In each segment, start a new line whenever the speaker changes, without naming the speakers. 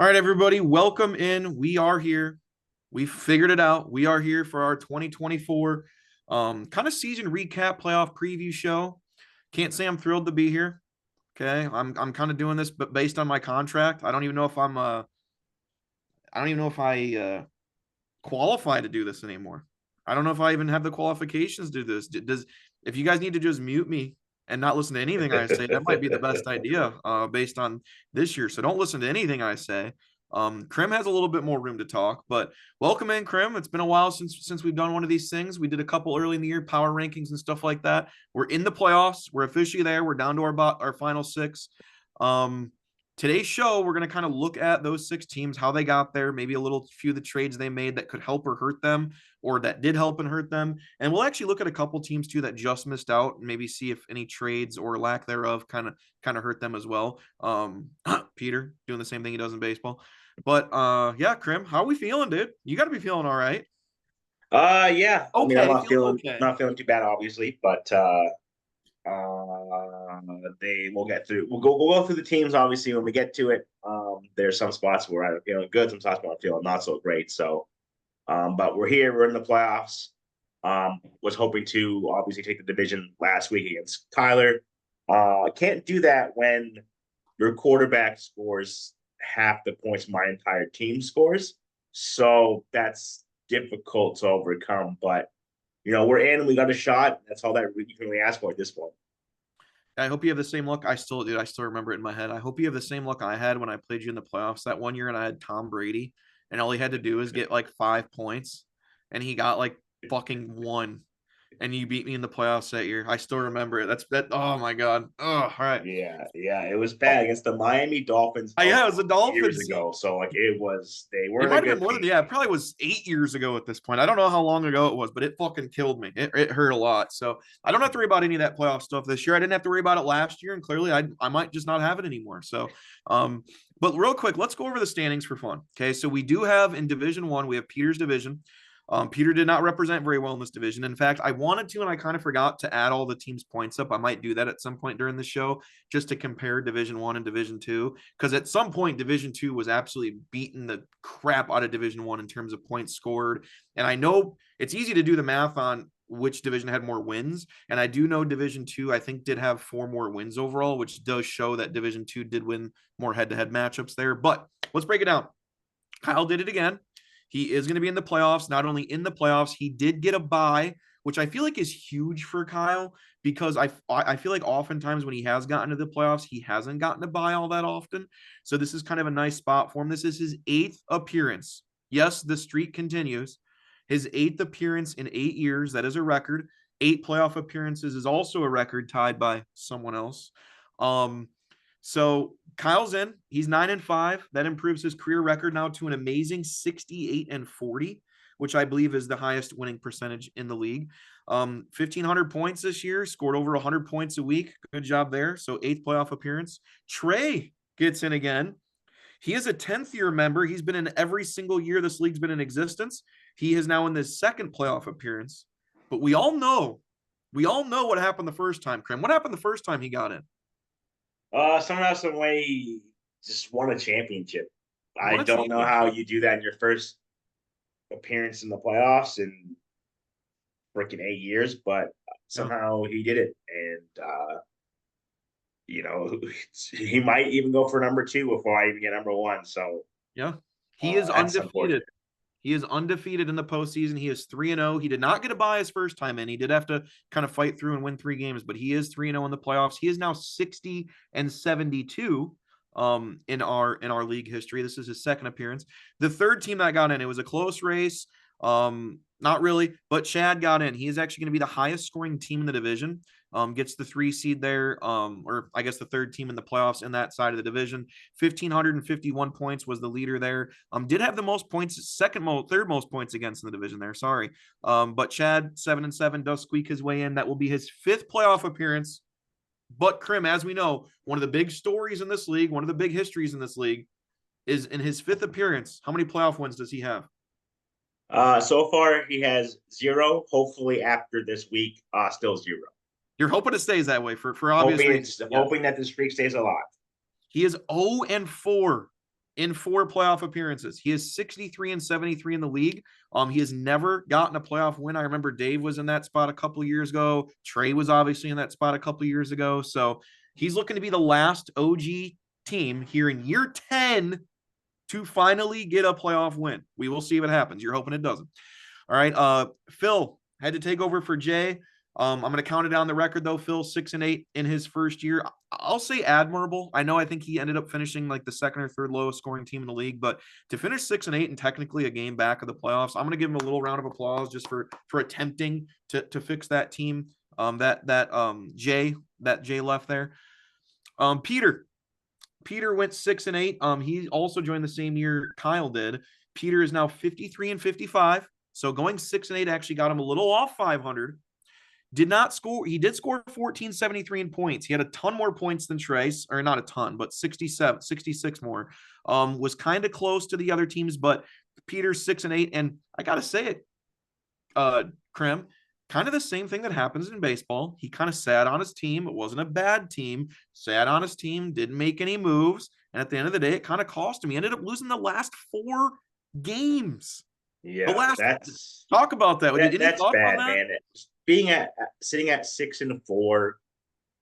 All right, everybody, welcome in. We are here. We figured it out. We are here for our 2024 kind of season recap playoff preview show. Can't say I'm thrilled to be here. Okay. I'm kind of doing this but based on my contract. I don't even know if I qualify to do this anymore. I don't know if I even have the qualifications to do this. Does if you guys need to just mute me and not listen to anything I say, that might be the best idea based on this year. So don't listen to anything I say. Krim has a little bit more room to talk, but welcome in, Krim. It's been a while since we've done one of these things. We did a couple early in the year, power rankings and stuff like that. We're in the playoffs. We're officially there. We're down to our final six. Um, Today's show, we're going to kind of look at those six teams, how they got there, maybe a little few of the trades they made that could help or hurt them, or that did help and hurt them. And we'll actually look at a couple teams too that just missed out and maybe see if any trades or lack thereof kind of hurt them as well. Peter doing the same thing he does in baseball. But yeah, Krim, how are we feeling, dude? You got to be feeling all right.
Yeah. I mean, I'm
Okay,
not
feeling
feeling
okay.
not feeling too bad, obviously, but they will get through. We'll go through the teams obviously when we get to it. There's some spots where I'm feeling good, some spots where I'm feeling not so great. So, but we're here. We're in the playoffs. Was hoping to obviously take the division last week against Tyler. Can't do that when your quarterback scores half the points my entire team scores. So that's difficult to overcome. But we're in. We got a shot. That's all that you can really ask for at this point.
I hope you have the same luck. I still do. I still remember it in my head. I hope you have the same luck I had when I played you in the playoffs that one year and I had Tom Brady and all he had to do was get like 5 points and he got like fucking one and you beat me in the playoffs that year. I still remember it. That's that. Oh my God. Oh, all right.
Yeah, it was bad
Oh,
against the Miami Dolphins a
yeah, it was the
years
Dolphins.
ago. So like they
It
weren't a
might have been
good
more than,
team.
yeah, it probably was 8 years ago at this point. I don't know how long ago it was, but it fucking killed me. It hurt a lot. So I don't have to worry about any of that playoff stuff this year. I didn't have to worry about it last year, and clearly I might just not have it anymore. So, but real quick, let's go over the standings for fun. Okay, so we do have in Division One, we have Peter's division. Peter did not represent very well in this division. In fact, I wanted to, and I kind of forgot to add all the teams' points up. I might do that at some point during the show just to compare Division One and Division Two, because at some point Division Two was absolutely beating the crap out of Division One in terms of points scored. And I know it's easy to do the math on which division had more wins, and I do know Division Two I think did have 4 more wins overall, which does show that Division Two did win more head-to-head matchups there. But let's break it down. Kyle did it again. He is going to be in the playoffs. Not only in the playoffs, he did get a bye, which I feel like is huge for Kyle because I feel like oftentimes when he has gotten to the playoffs, he hasn't gotten a bye all that often. So this is kind of a nice spot for him. This is his 8th appearance. Yes, the streak continues. His 8th appearance in 8 years. That is a record. 8 playoff appearances is also a record tied by someone else. Um, so Kyle's in. He's 9-5. That improves his career record now to an amazing 68-40, which I believe is the highest winning percentage in the league. 1,500 points this year, scored over 100 points a week. Good job there. So 8th playoff appearance. Trey gets in again. He is a 10th year member. He's been in every single year this league's been in existence. He is now in this second playoff appearance. But we all know what happened the first time, Krim. What happened the first time he got in?
Somehow, some way, just won a championship.
He
I
won a
don't know how
championship.
you do that in your first appearance in the playoffs in freaking 8 years, but
Yeah.
somehow he did it, and you know, he might even go for number two before I even get number one. So
Yeah. He is
that's
undefeated.
unfortunate.
He is undefeated in the postseason. He is 3-0. He did not get a bye his first time in. He did have to kind of fight through and win 3 games, but he is 3-0 in the playoffs. He is now 60-72 in our league history. This is his second appearance. The third team that got in, it was a close race. Not really, but Chad got in. He is actually going to be the highest scoring team in the division. Gets the 3 seed there, or I guess the third team in the playoffs in that side of the division. 1,551 points was the leader there. Did have the most points, third most points against in the division there. Sorry. But Chad, 7-7, does squeak his way in. That will be his 5th playoff appearance. But Krim, as we know, one of the big stories in this league, one of the big histories in this league, is in his 5th appearance. How many playoff wins does he have?
So far, he has zero. Hopefully, after this week, still zero.
You're hoping it stays that way for obvious reasons. Yeah.
Hoping that the streak stays alive.
He is 0-4 in 4 playoff appearances. He is 63-73 in the league. He has never gotten a playoff win. I remember Dave was in that spot a couple years ago. Trey was obviously in that spot a couple years ago. So he's looking to be the last OG team here in year 10 to finally get a playoff win. We will see if it happens. You're hoping it doesn't. All right. Phil had to take over for Jay. I'm going to count it down the record though. Phil 6-8 in his first year. I'll say admirable. I think he ended up finishing like the second or third lowest scoring team in the league, but to finish 6-8 and technically a game back of the playoffs, I'm going to give him a little round of applause just for attempting to fix that team. Jay left there. Peter went 6-8. He also joined the same year Kyle did. Peter is now 53-55. So going 6-8 actually got him a little off 500. Did not score. He did score 1473 in points. He had a ton more points than Trace, or not a ton, but 67, 66 more. Was kind of close to the other teams, but Peter's 6-8. And I got to say it, Krim, kind of the same thing that happens in baseball. He kind of sat on his team. It wasn't a bad team. Sat on his team, didn't make any moves. And at the end of the day, it kind of cost him. He ended up losing the last 4 games.
Yeah,
talk about that.
That's bad, man. Sitting at 6-4.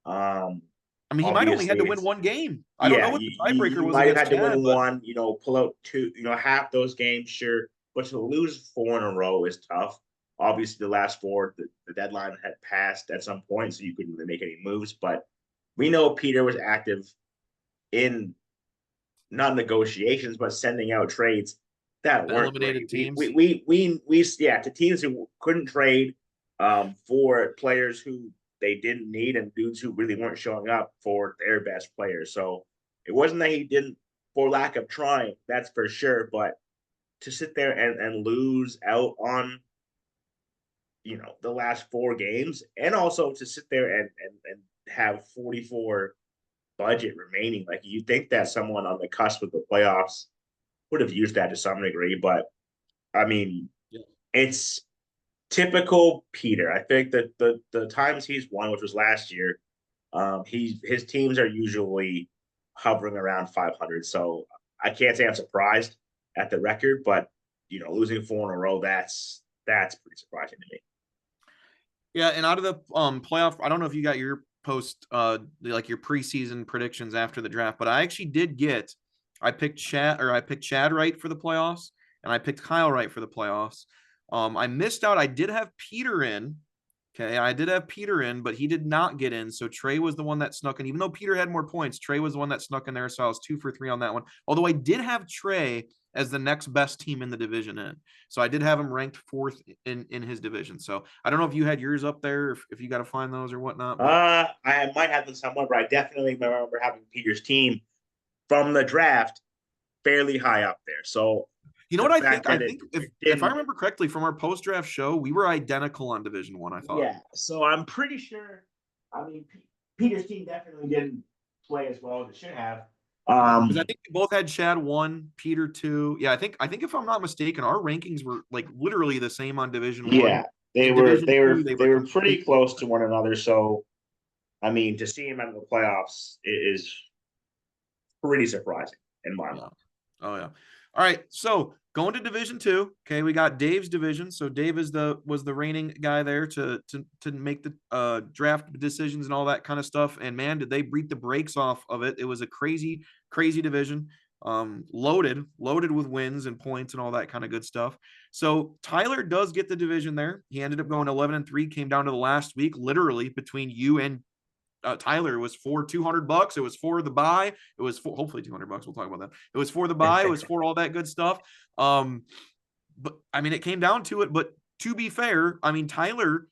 He might only had to win 1 game. I don't know what the tiebreaker was.
Might have had to win 1. Pull out 2. Half those games, sure, but to lose 4 in a row is tough. Obviously, the last 4, the deadline had passed at some point, so you couldn't really make any moves. But we know Peter was active in not negotiations, but sending out trades that weren't
eliminated teams.
To teams who couldn't trade, for players who they didn't need and dudes who really weren't showing up for their best players. So it wasn't that he didn't for lack of trying, that's for sure. But to sit there and lose out on the last 4 games, and also to sit there and have 44 budget remaining, like you think that someone on the cusp of the playoffs would have used that to some degree, but it's typical Peter. I think that the times he's won, which was last year, his teams are usually hovering around 500. So I can't say I'm surprised at the record, but losing 4 in a row, that's pretty surprising to me.
Yeah, and out of the playoff, I don't know if you got your post like your preseason predictions after the draft, but I actually did get I picked Chad right for the playoffs, and I picked Kyle right for the playoffs. I missed out. I did have Peter in. Okay, I did have Peter in, but he did not get in. So Trey was the one that snuck in. Even though Peter had more points, Trey was the one that snuck in there. So I was 2 for 3 on that one. Although I did have Trey as the next best team in the division in. So I did have him ranked 4th in his division. So I don't know if you had yours up there, if you got to find those or whatnot.
But... I might have them somewhere, but I definitely remember having Peter's team from the draft fairly high up there. So
you know what I think? I think if I remember correctly from our post-draft show, we were identical on Division 1, I thought.
Yeah, so I'm pretty sure. Peter's team definitely didn't play as well as it should have.
Because I think we both had Chad 1, Peter 2. Yeah, I think if I'm not mistaken, our rankings were like literally the same on Division 1.
Yeah, they were pretty close to one another. So, to see him in the playoffs is pretty surprising in my mind.
Oh yeah. All right, so going to Division 2. Okay, we got Dave's division. So Dave was the reigning guy there to make the draft decisions and all that kind of stuff. And man, did they beat the brakes off of it. It was a crazy division. Loaded with wins and points and all that kind of good stuff. So Tyler does get the division there. He ended up going 11-3, came down to the last week, literally between you and Tyler. It was for $200. It was for the buy. It was for hopefully $200. We'll talk about that. It was for the buy. It was for all that good stuff. But it came down to it. But to be fair, Tyler,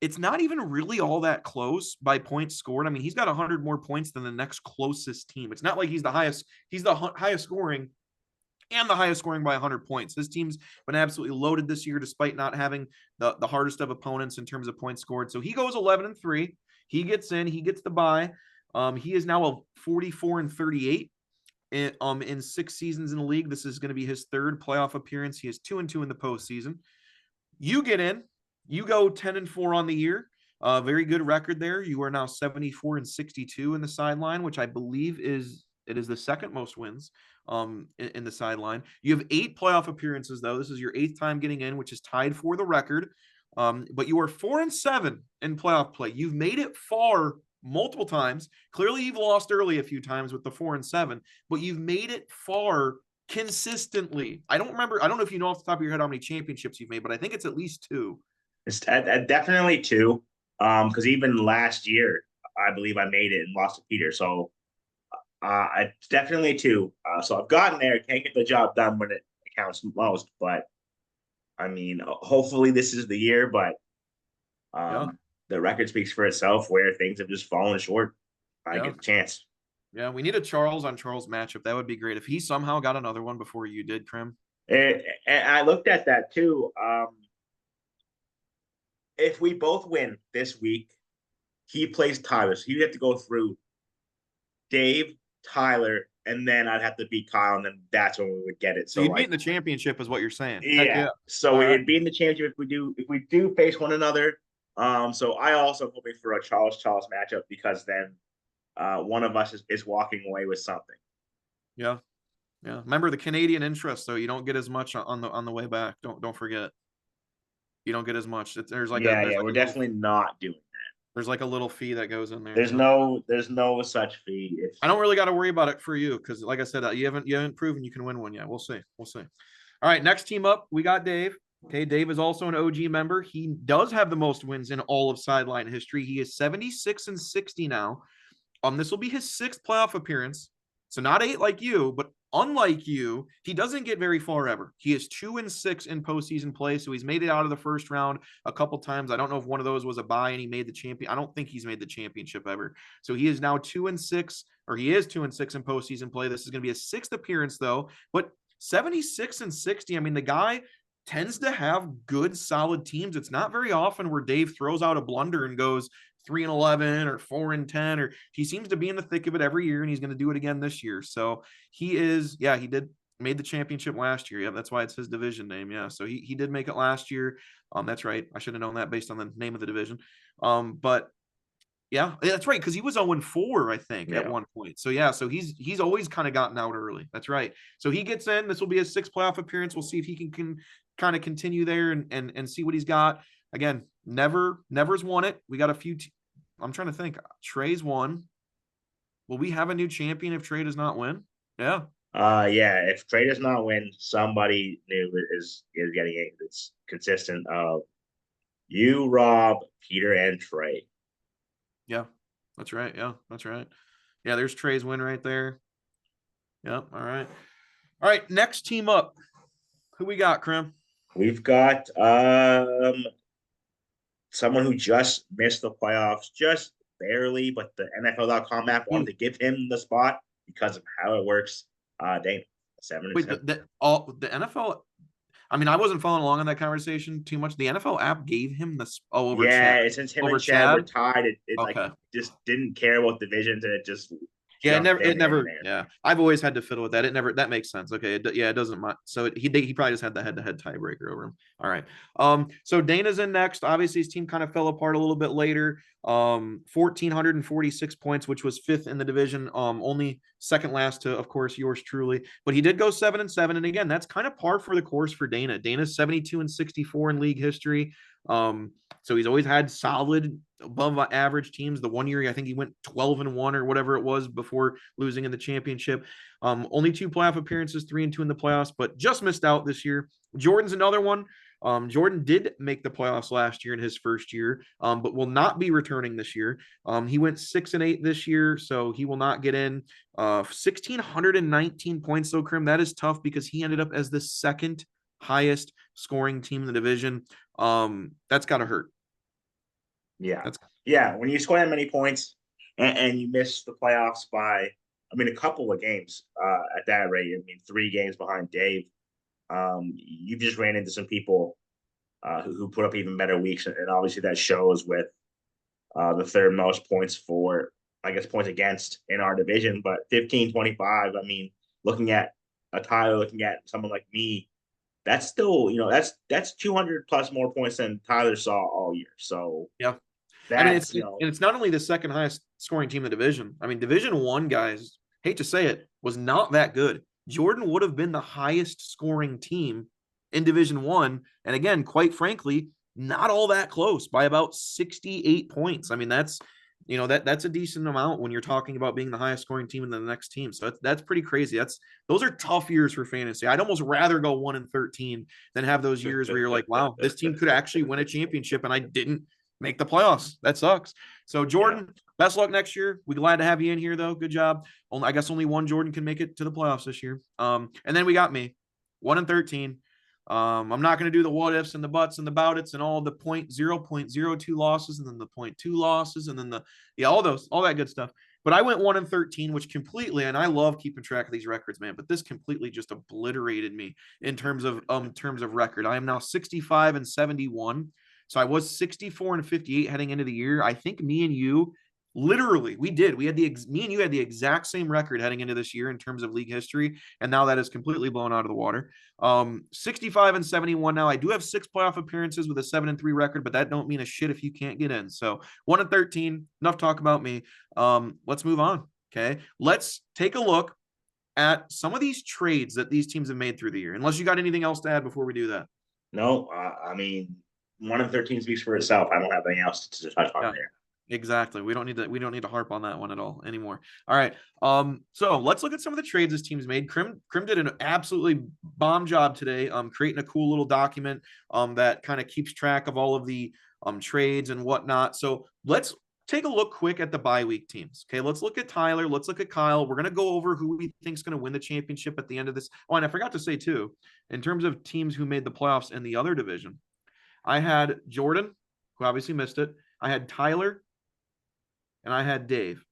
it's not even really all that close by points scored. He's got 100 more points than the next closest team. It's not like he's the highest. He's the highest scoring and the highest scoring by 100 points. This team's been absolutely loaded this year, despite not having the hardest of opponents in terms of points scored. So he goes 11-3. He gets in. He gets the bye. He is now a 44-38 in 6 seasons in the league. This is going to be his 3rd playoff appearance. He is 2-2 in the postseason. You get in. You go 10-4 on the year. Very good record there. You are now 74-62 in the sideline, which I believe is It is the second most wins in the sideline. You have 8 playoff appearances, though. This is your 8th time getting in, which is tied for the record. But you are 4-7 in playoff play. You've made it far multiple times. Clearly, you've lost early a few times with the 4-7, but you've made it far consistently. I don't know if you know off the top of your head how many championships you've made, but I think it's at least 2.
It's definitely 2. Because even last year, I believe I made it and lost to Peter. So it's definitely 2. So I've gotten there. Can't get the job done when it counts most, but I mean, hopefully this is the year. But
Yeah.
the record speaks for itself, where things have just fallen short. I
Yeah.
get the chance.
Yeah, we need a Charles on Charles matchup. That would be great if he somehow got another one before you did, Krim.
And I looked at that too. If we both win this week, he plays Tyler. So he'd have to go through Dave, Tyler, and then I'd have to beat Kyle, and then that's when we would get it.
So you'd be in the championship, is what you're saying. Heck
yeah.
yeah.
So it'd be in the championship if we do face one another. So I also am hoping for a Charles matchup, because then one of us is walking away with something.
Yeah. Yeah. Remember the Canadian interest, though. You don't get as much on the way back. Don't forget. You don't get as much. There's like
we're definitely not doing that.
There's like a little fee that goes in there.
There's no such fee.
I don't really got to worry about it for you because, like I said, you haven't proven you can win one yet. We'll see. All right, next team up, we got Dave. Okay, Dave is also an OG member. He does have the most wins in all of Sideline history. He is 76-60 now. This will be his 6th playoff appearance. So not 8 like you, but unlike you, he doesn't get very far ever. He is 2-6 in postseason play, so he's made it out of the first round a couple times. I don't know if one of those was a bye and he made the champion. I don't think he's made the championship ever. So he is now 2-6, or he is 2-6 in postseason play. This is going to be his 6th appearance, though. But 76-60, I mean, the guy tends to have good, solid teams. It's not very often where Dave throws out a blunder and goes 3-11 or 4-10, or he seems to be in the thick of it every year, and he's going to do it again this year. So he made the championship last year. Yeah, that's why it's his division name. Yeah, so he did make it last year. That's right. I should have known that based on the name of the division. But yeah, that's right, because he was 0-4, I think, at one point. So yeah, so he's always kind of gotten out early. That's right. So he gets in. This will be his 6th playoff appearance. We'll see if he can kind of continue there and see what he's got. Again, never's won it. We got a few. I'm trying to think. Trey's won. Will we have a new champion if Trey does not win? Yeah.
If Trey does not win, somebody new is getting it. It's consistent of you, Rob, Peter, and Trey.
Yeah, that's right. Yeah, that's right. Yeah, there's Trey's win right there. Yep. All right. Next team up. Who we got, Krim?
We've got someone who just missed the playoffs, just barely, but the NFL.com app wanted to give him the spot because of how it works. Dana, 7-7.
Wait, the NFL. I mean, I wasn't following along on that conversation too much. The NFL app gave him the over.
Yeah,
Chad.
since him and Chad were tied, it
okay.
like just didn't care about divisions, and it just
yeah, it never. Yeah, I've always had to fiddle with that. That makes sense. Okay, it doesn't. So he probably just had the head-to-head tiebreaker over him. All right. So Dana's in next. Obviously, his team kind of fell apart a little bit later. 1,446 points, which was 5th in the division. Only second last to, of course, yours truly. But he did go 7-7, and again, that's kind of par for the course for Dana. Dana's 72-64 in league history. So he's always had solid above average teams. The one year I think he went 12-1 or whatever it was before losing in the championship. Only 2 playoff appearances, 3-2 in the playoffs, but just missed out this year. Jordan's another one. Jordan did make the playoffs last year in his first year, but will not be returning this year. He went 6-8 this year, so he will not get in. 1,619 points though, Krim. That is tough because he ended up as the 2nd highest scoring team in the division. That's got to hurt.
Yeah. When you score that many points and you miss the playoffs by, a couple of games at that rate. 3 games behind Dave. You just ran into some people who put up even better weeks, and obviously that shows with the 3rd most points for, I guess, points against in our division. But 15-25. Looking at a Tyler, looking at someone like me, that's still, that's 200 plus more points than Tyler saw all year. So
yeah, and it's not only the 2nd highest scoring team in the division. Division 1 guys hate to say it, was not that good. Jordan would have been the highest scoring team in Division One. And again, quite frankly, not all that close by about 68 points. I mean, that's a decent amount when you're talking about being the highest scoring team in the next team. So that's pretty crazy. Those are tough years for fantasy. I'd almost rather go 1-13 than have those years where you're like, wow, this team could actually win a championship and I didn't make the playoffs. That sucks. So Jordan, best luck next year. We're glad to have you in here though. Good job. I guess only one Jordan can make it to the playoffs this year. And then we got me, 1-13. I'm not going to do the what ifs and the buts and the bout it's and all the 0.02 losses and then the 0.2 losses and then all that good stuff. But I went 1-13, which completely, and I love keeping track of these records, man. But this completely just obliterated me in terms of record. I am now 65-71. So I was 64-58 heading into the year. I think me and you literally me and you had the exact same record heading into this year in terms of league history, and now that is completely blown out of the water. 65-71 now. I do have 6 playoff appearances with a 7-3 record, but that don't mean a shit if you can't get in. So 1-13, enough talk about me. Let's move on. Okay, let's take a look at some of these trades that these teams have made through the year, unless you got anything else to add before we do that.
No, I mean, 1-13 speaks for itself. I don't have anything else to touch on there.
Exactly. We don't need to harp on that one at all anymore. All right. So let's look at some of the trades this team's made. Krim did an absolutely bomb job today, creating a cool little document that kind of keeps track of all of the trades and whatnot. So let's take a look quick at the bye week teams. Okay, let's look at Tyler. Let's look at Kyle. We're gonna go over who we think is gonna win the championship at the end of this. Oh, and I forgot to say too, in terms of teams who made the playoffs in the other division, I had Jordan, who obviously missed it. I had Tyler, and I had Dave.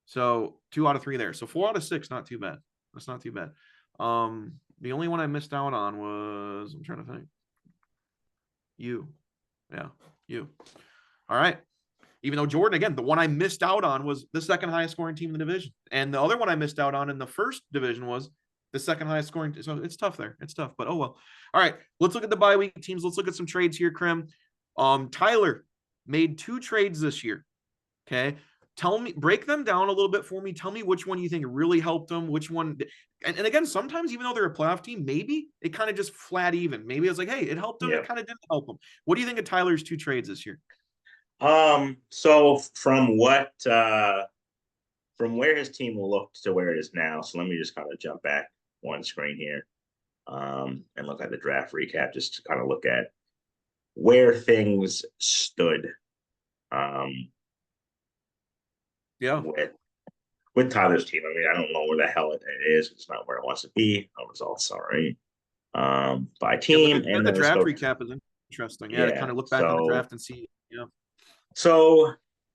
So 2 out of 3 there. So 4 out of 6, not too bad. That's not too bad. The only one I missed out on was, I'm trying to think. You. Yeah, you. All right. Even though Jordan, again, the one I missed out on was the second highest scoring team in the division. And the other one I missed out on in the first division was the second highest scoring. So it's tough there. It's tough, but oh well. All right. Let's look at the bye week teams. Let's look at some trades here, Krim. Tyler made 2 trades this year. Okay. Break them down a little bit for me. Tell me which one you think really helped them, which one. And again, sometimes even though they're a playoff team, maybe it kind of just flat even. Maybe it's like, hey, it helped them. It kind of didn't help them. What do you think of Tyler's 2 trades this year?
So from where his team looked to where it is now. So let me just kind of jump back one screen here, and look at the draft recap, just to kind of look at where things stood. With Tyler's team. I mean, I don't know where the hell it is. It's not where it wants to be. No results, sorry. By team.
And the draft recap is interesting. Yeah, to kind of look back on the draft and see. Yeah.
So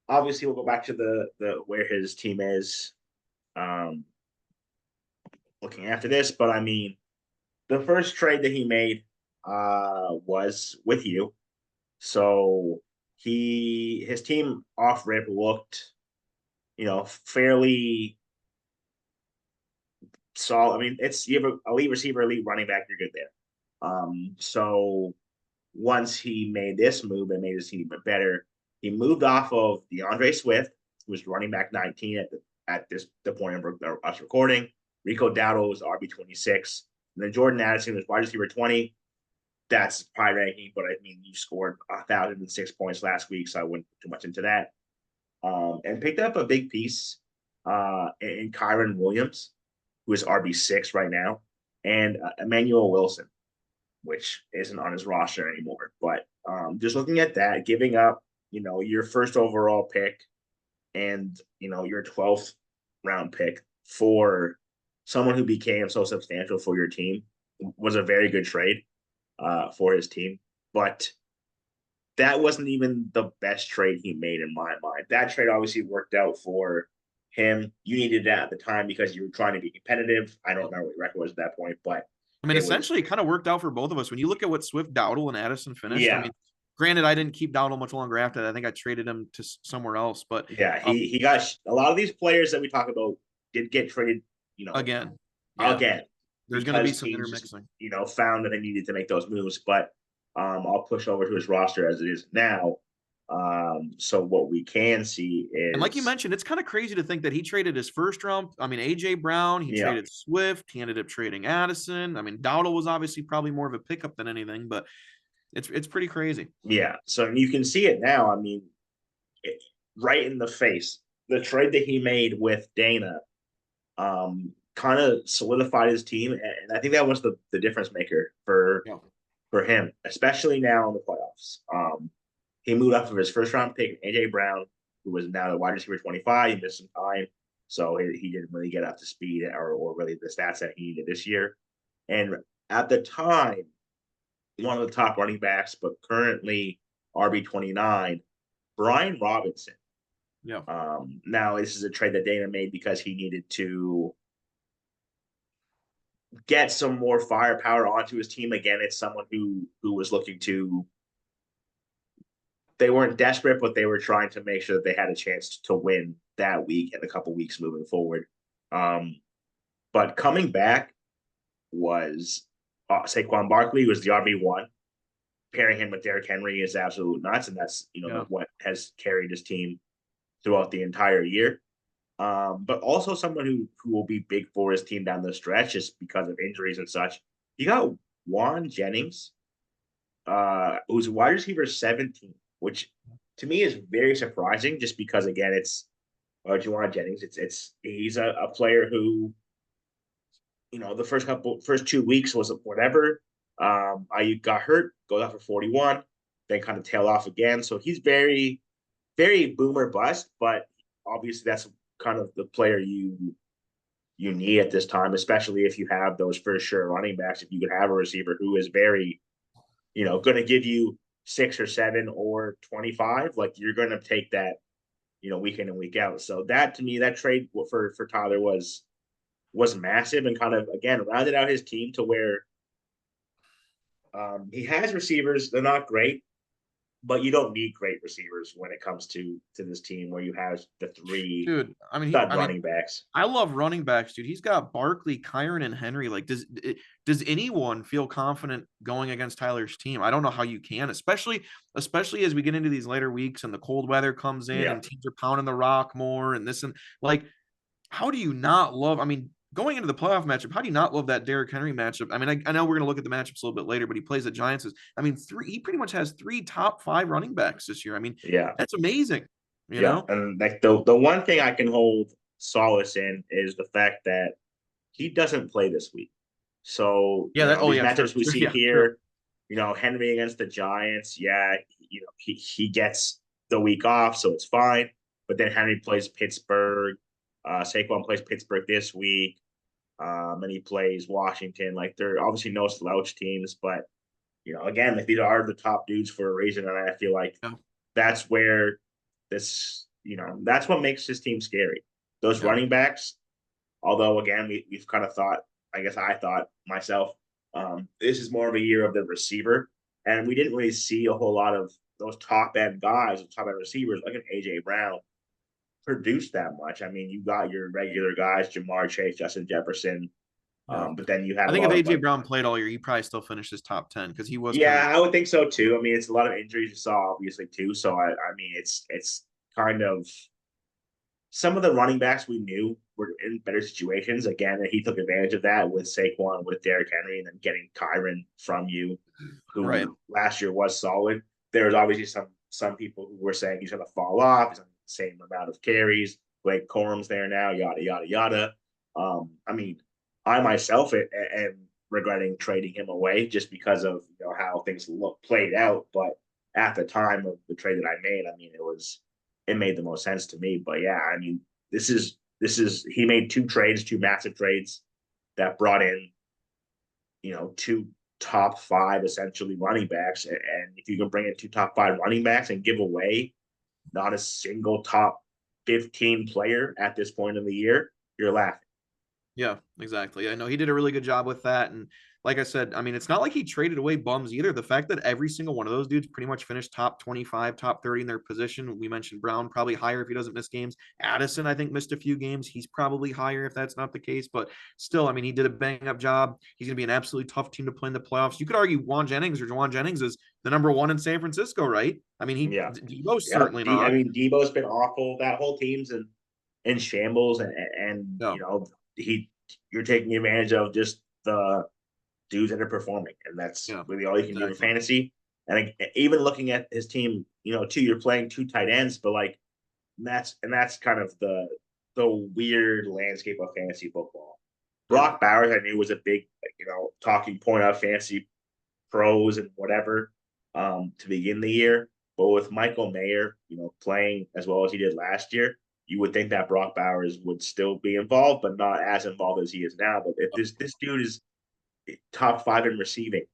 obviously we'll go back to the where his team is looking after this. But I mean, the first trade that he made was with you. So his team off rip looked, fairly solid. I mean, you have a elite receiver, elite running back, you're good there. So once he made this move and made his team even better, he moved off of DeAndre Swift, who was running back 19 at the point of us recording. Rico Dowdle was RB26. And then Jordan Addison was wide receiver 20. That's high ranking, but I mean, you scored 1,006 points last week, so I wouldn't put too much into that. And picked up a big piece in Kyron Williams, who is RB6 right now, and Emmanuel Wilson, which isn't on his roster anymore. But just looking at that, giving up, your first overall pick and, your 12th round pick for someone who became so substantial for your team was a very good trade for his team. But that wasn't even the best trade he made in my mind. That trade obviously worked out for him. You needed that at the time because you were trying to be competitive. I don't remember what your record was at that point, but
I mean, essentially, it kind of worked out for both of us. When you look at what Swift, Dowdle, and Addison finished, I mean, granted, I didn't keep Dowdle much longer after that. I think I traded him to somewhere else. But
yeah, he got a lot of these players that we talk about did get traded,
again.
There's
going to be some intermixing.
Found that they needed to make those moves, but I'll push over to his roster as it is now. So what we can see
And like you
is,
mentioned, it's kind of crazy to think that he traded his first round. I mean, AJ Brown, he
yeah,
traded Swift, he ended up trading Addison. I mean, Dowdle was obviously probably more of a pickup than anything, but it's pretty crazy.
yeah. So you can see it now. I mean, it, right in the face, the trade that he made with Dana kind of solidified his team, and I think that was the difference maker
Yeah.
for him, especially now in the playoffs. He moved off of his first round pick, AJ Brown, who was now the wide receiver 25. He missed some time, so he didn't really get up to speed or really the stats that he needed this year. And at the time, one of the top running backs, but currently RB 29, Brian Robinson.
Yeah.
Now this is a trade that Dana made because he needed to get some more firepower onto his team. Again, it's someone who was looking to. They weren't desperate, but they were trying to make sure that they had a chance to win that week and a couple weeks moving forward. Um, but coming back was Saquon Barkley was the RB1. Pairing him with Derrick Henry is absolute nuts, and that's
Yeah.
what has carried his team throughout the entire year. But also someone who will be big for his team down the stretch just because of injuries and such. You got Juan Jennings, who's wide receiver 17, which to me is very surprising just because again it's Juwan Jennings. It's he's a player who, the first 2 weeks was whatever. I got hurt, goes out for 41, then kind of tail off again. So he's very, very boomer bust, but obviously that's kind of the player you need at this time, especially if you have those for sure running backs. If you could have a receiver who is very, going to give you 6 or 7 or 25, like you're going to take that, week in and week out. So that to me, that trade for Tyler was massive and kind of again rounded out his team to where he has receivers. They're not great, but you don't need great receivers when it comes to this team where you have the three
Dude, I mean,
stud running backs.
I love running backs, dude. He's got Barkley, Kyron, and Henry. Like, does anyone feel confident going against Tyler's team? I don't know how you can, especially as we get into these later weeks and the cold weather comes in
Yeah,
and teams are pounding the rock more and this and like, how do you not love? I mean, going into the playoff matchup, how do you not love that Derrick Henry matchup? I mean, I know we're gonna look at the matchups a little bit later, but he plays the Giants. I mean, he pretty much has three top five running backs this year. I mean,
yeah,
that's amazing. You
yeah.
know?
And like the one thing I can hold solace in is the fact that he doesn't play this week. So,
Yeah. Oh
these
yeah. True.
matchups we
True.
see
Yeah. True.
here, Henry against the Giants, yeah, he gets the week off, so it's fine. But then Henry plays Pittsburgh. Saquon plays Pittsburgh this week. And he plays Washington. Like they're obviously no slouch teams, but again, like these are the top dudes for a reason. And I feel like
Yeah.
that's where that's what makes this team scary. Those
Yeah.
running backs, although again, we've kind of thought, I guess I thought myself, this is more of a year of the receiver. And we didn't really see a whole lot of those top end guys, top end receivers like an AJ Brown produce that much. I mean, you got your regular guys, Jamar Chase, Justin Jefferson,
Yeah.
but then you had
I
a
think if
lot of
AJ
like,
Brown played all year, he probably still finished his top 10 because he was kind of
yeah, I would think so too. I mean, it's a lot of injuries you saw obviously too. So I mean, it's kind of some of the running backs we knew were in better situations. Again, and he took advantage of that with Saquon, with Derrick Henry, and then getting Kyron from you,
right.
who last year was solid. There was obviously some people who were saying he's going to fall off. He's on the same amount of carries. Blake Corum's there now, yada yada yada. I mean, I myself am regretting trading him away just because of how things played out. But at the time of the trade that I made, I mean, it made the most sense to me. But yeah, I mean, this is he made two massive trades that brought in, two top five essentially running backs. And if you can bring in two top five running backs and give away not a single top 15 player at this point in the year, you're laughing.
Yeah, exactly. I know he did a really good job with that. And like I said, I mean, it's not like he traded away bums either. The fact that every single one of those dudes pretty much finished top 25, top 30 in their position. We mentioned Brown probably higher if he doesn't miss games. Addison, I think, missed a few games. He's probably higher if that's not the case. But still, I mean, he did a bang up job. He's going to be an absolutely tough team to play in the playoffs. You could argue Juwan Jennings is the number one in San Francisco, right? I mean,
Yeah.
Debo's
Yeah.
certainly
I
not.
mean, Debo's been awful. That whole team's in shambles, and
Yeah,
he you're taking advantage of just the dudes that are performing, and that's
yeah,
really all you can do for
exactly.
fantasy. And even looking at his team, too, you're playing two tight ends, but like that's kind of the weird landscape of fantasy football.
Yeah.
Brock Bowers, I knew was a big talking point of fantasy pros and whatever to begin the year. But with Michael Mayer, playing as well as he did last year, you would think that Brock Bowers would still be involved, but not as involved as he is now. But if this dude is top five in receiving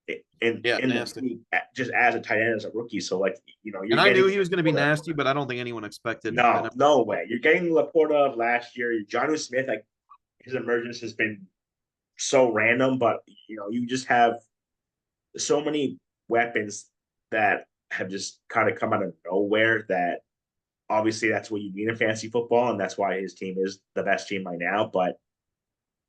Yeah,
in the
nasty.
league, just as a tight end as a rookie, so like
And
you're
I knew
getting
he was going to be
Laporta.
nasty, but I don't think anyone expected that.
No, no way. You're getting Laporta of last year. Johnu Smith, like his emergence has been so random, but you just have so many weapons that have just kind of come out of nowhere that obviously that's what you need in fantasy football, and that's why his team is the best team right now. But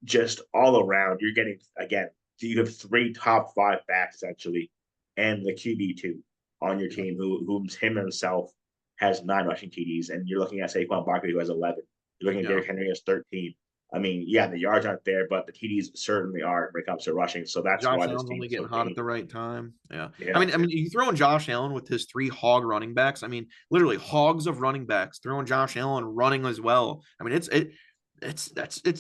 just all around, you're getting again, you have three top five backs essentially, and the QB2 on your
Yeah,
team, who's him himself has 9 rushing TDs, and you're looking at Saquon Barkley who has 11. You're looking at
yeah.
Derrick Henry has 13. I mean, yeah, the yards aren't there, but the TDs certainly are when it comes to rushing. So that's
Josh
why this
Allen's
team
only
is
getting
so
hot at the
dangerous.
right time. Yeah.
Yeah,
I mean, you throw in Josh Allen with his three hog running backs. I mean, literally hogs of running backs, throwing Josh Allen running as well. I mean, it's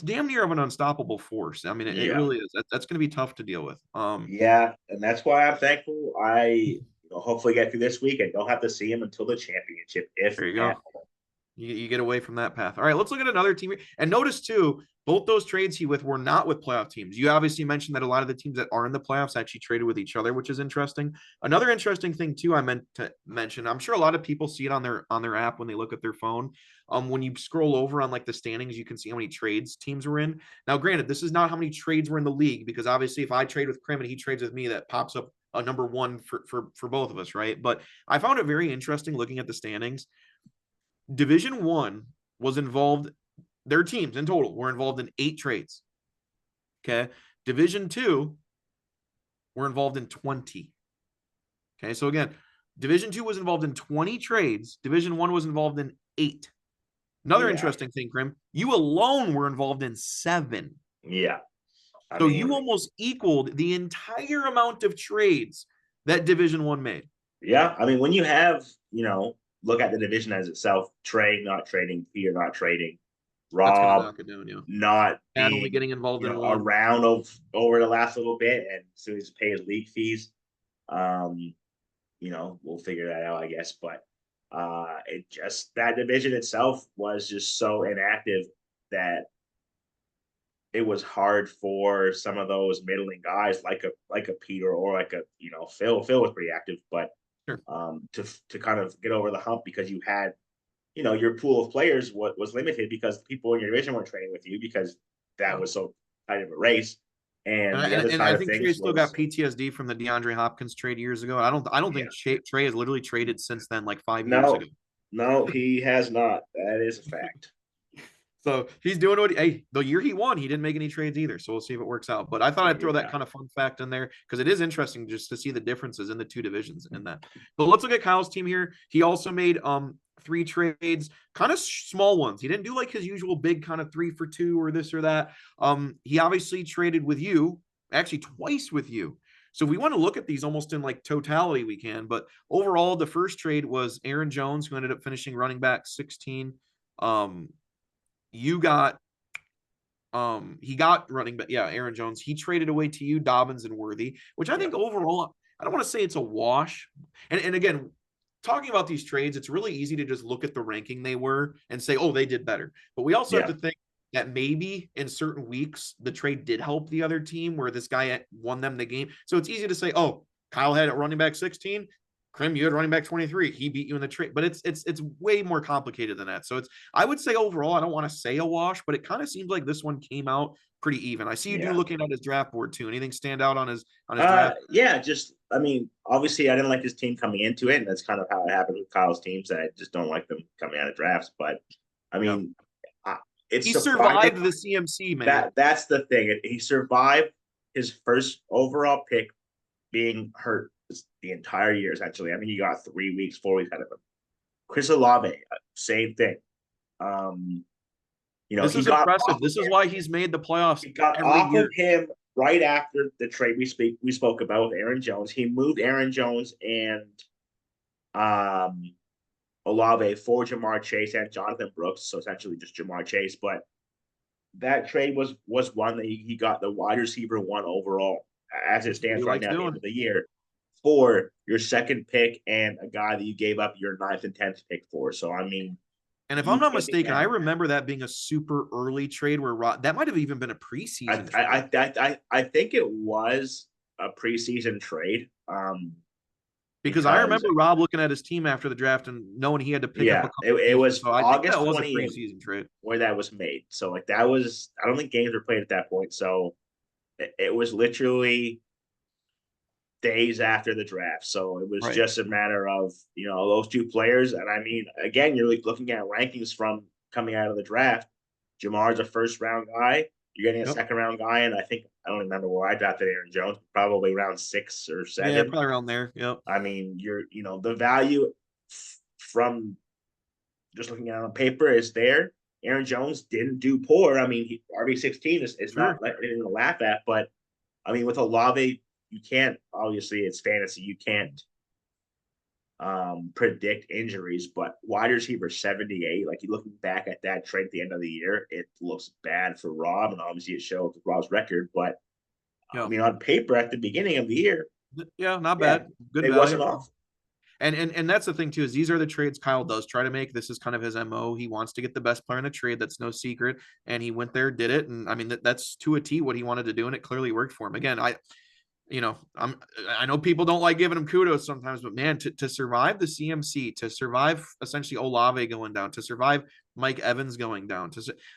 damn near of an unstoppable force. I mean, it
yeah,
really is. That's going to be tough to deal with.
yeah, and that's why I'm thankful. Hopefully get through this week and don't have to see him until the championship, if
There you
at
go. You get away from that path. All right, let's look at another team. And notice too, both those trades he with were not with playoff teams. You obviously mentioned that a lot of the teams that are in the playoffs actually traded with each other, which is interesting. Another interesting thing too, I meant to mention. I'm sure a lot of people see it on their app when they look at their phone. When you scroll over on like the standings, you can see how many trades teams were in. Now, granted, this is not how many trades were in the league because obviously, if I trade with Krim and he trades with me, that pops up a number one for both of us, right? But I found it very interesting looking at the standings. Division One was involved, their teams in total were involved in 8 trades. Okay. Division Two were involved in 20. Okay. So again, Division Two was involved in 20 trades. Division One was involved in 8. Another
yeah,
interesting thing, Krim, you alone were involved in 7.
yeah. I
So you
mean,
almost equaled the entire amount of trades that Division One made.
yeah, I mean when you have look at the division as itself, Trey not trading, Peter not trading,
That's going to
Rob
knock it down. Yeah.
not
Chad only
being
getting involved in one.
around over the last little bit, and as soon as he pays league fees, um, we'll figure that out, I guess. But it just that division itself was just so inactive that it was hard for some of those middling guys like a Peter or like a Phil. Phil was pretty active, but
Sure.
to kind of get over the hump because you had your pool of players was limited because people in your division weren't training with you because that
Yeah.
was so tight of a race.
And
And
I,
the other
and
side
I
of
think Trey
things
still got
was
PTSD from the DeAndre Hopkins trade years ago. I don't think
yeah,
Trey has literally traded since then, like 5 years ago.
no, no, he has not. That is a fact.
So he's doing what hey, the year he won, he didn't make any trades either. So we'll see if it works out. But I thought I'd throw that
Yeah,
kind of fun fact in there because it is interesting just to see the differences in the two divisions in that. But let's look at Kyle's team here. He also made 3 trades, kind of small ones. He didn't do like his usual big kind of 3 for 2 or this or that. He obviously traded with you, actually twice with you. So if we want to look at these almost in like totality, we can. But overall, the first trade was Aaron Jones, who ended up finishing running back 16. Um, you got he got running back, yeah, Aaron Jones. He traded away to you Dobbins and Worthy, which I
yeah,
think overall, I don't want to say it's a wash. And again, talking about these trades, it's really easy to just look at the ranking they were and say, oh, they did better. But we also have
yeah,
to think that maybe in certain weeks the trade did help the other team where this guy won them the game. So it's easy to say, oh, Kyle had at running back 16. Krim, you had running back 23. He beat you in the trade, but it's way more complicated than that. So it's I would say overall, I don't want to say a wash, but it kind of seems like this one came out pretty even. I see you do
Yeah.
looking at his draft board too. Anything stand out on his draft?
Yeah, just I mean, obviously I didn't like his team coming into it, and that's kind of how it happened with Kyle's teams. That I just don't like them coming out of drafts. But I
Yeah.
mean, it's
He
surprising
survived the CMC, man.
that's the thing. He survived his first overall pick being hurt the entire year, essentially. I mean, you got 3 weeks, 4 weeks out of him. Chris Olave, same thing. Um,
This
he
is
got off
impressive.
of
This is
him.
why he's made the playoffs
He got
every
off
year.
of him right after the trade we spoke about with Aaron Jones. He moved Aaron Jones and um Olave for Jamar Chase and Jonathan Brooks, so essentially just Jamar Chase. But that trade was one that he got the wide receiver one overall as it
That's what he
stands right
likes
now at the end
doing.
of the year for your second pick and a guy that you gave up your ninth and 10th pick for. So I mean,
And if I'm
you
not
getting
mistaken, I
him.
remember that being a super early trade where that might have even been a
I
preseason trade.
I think it was a preseason trade.
Because I
Because
remember Rob looking at his team after the draft and knowing he had to pick up a
yeah,
couple
it
pieces.
was
So I think that
August
was a
20th
preseason trade.
where that was made. So like that was I don't think games were played at that point. So it was literally days after the draft. So it was
Right.
just a matter of, those two players. And I mean, again, you're like looking at rankings from coming out of the draft. Jamar's a first round guy. You're getting a
Yep.
second round guy. And I don't remember where I drafted Aaron Jones, probably round 6 or
Yeah,
7.
probably around there. Yep.
I mean, the value from just looking at it on paper is there. Aaron Jones didn't do poor. I mean, RB16 is not
Sure.
anything to laugh at, but I mean, with Olave, you can't obviously it's fantasy. You can't predict injuries, but wide receiver 78, like you looking back at that trade at the end of the year, it looks bad for Rob, and obviously it shows with Rob's record. But I
Yeah.
mean, on paper at the beginning of the year,
Yeah, not
yeah,
bad. Good
it
value.
wasn't off.
And that's the thing too, is these are the trades Kyle does try to make. This is kind of his MO. He wants to get the best player in a trade. That's no secret. And he went there, did it. And I mean that's to a T what he wanted to do, and it clearly worked for him. Again, I know people don't like giving him kudos sometimes, but man, to survive the CMC, to survive essentially Olave going down, to survive Mike Evans going down,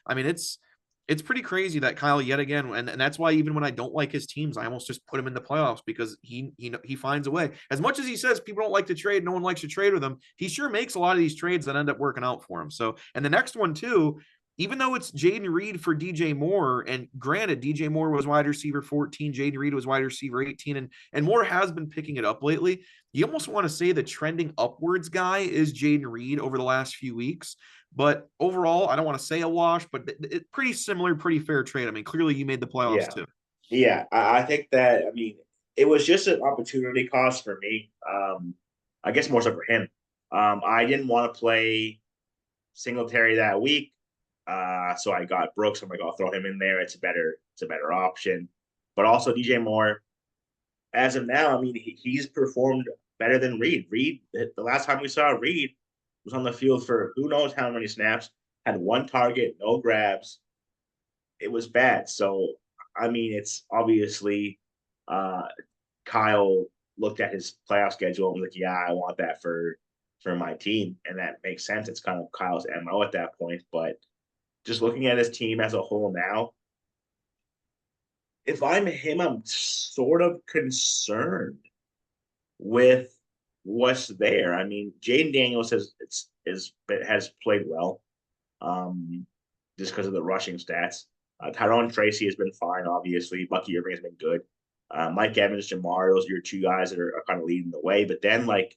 I mean, it's pretty crazy that Kyle yet again, and that's why even when I don't like his teams, I almost just put him in the playoffs because he finds a way. As much as he says people don't like to trade, no one likes to trade with him. He sure makes a lot of these trades that end up working out for him. So, and the next one too, even though it's Jaden Reed for DJ Moore, and granted, DJ Moore was wide receiver 14, Jaden Reed was wide receiver 18, and Moore has been picking it up lately. You almost want to say the trending upwards guy is Jaden Reed over the last few weeks. But overall, I don't want to say a wash, but it's pretty similar, pretty fair trade. I mean, clearly you made the playoffs
Yeah,
too.
yeah. I think that I mean it was just an opportunity cost for me. I guess more so for him. I didn't want to play Singletary that week. So I got Brooks. I'm like, I'll throw him in there. It's a better option. But also DJ Moore, as of now, I mean, he's performed better than Reed. Reed, the last time we saw Reed was on the field for who knows how many snaps, had one target, no grabs. It was bad. So I mean, it's obviously uh Kyle looked at his playoff schedule and was like, yeah, I want that for my team. And that makes sense. It's kind of Kyle's MO at that point. But just looking at his team as a whole now, if I'm him, I'm sort of concerned with what's there. I mean, Jaden Daniels has played well, just because of the rushing stats. Tyrone Tracy has been fine, obviously. Bucky Irving has been good. Mike Evans, Jamar, those are your two guys that are kind of leading the way. But then, like,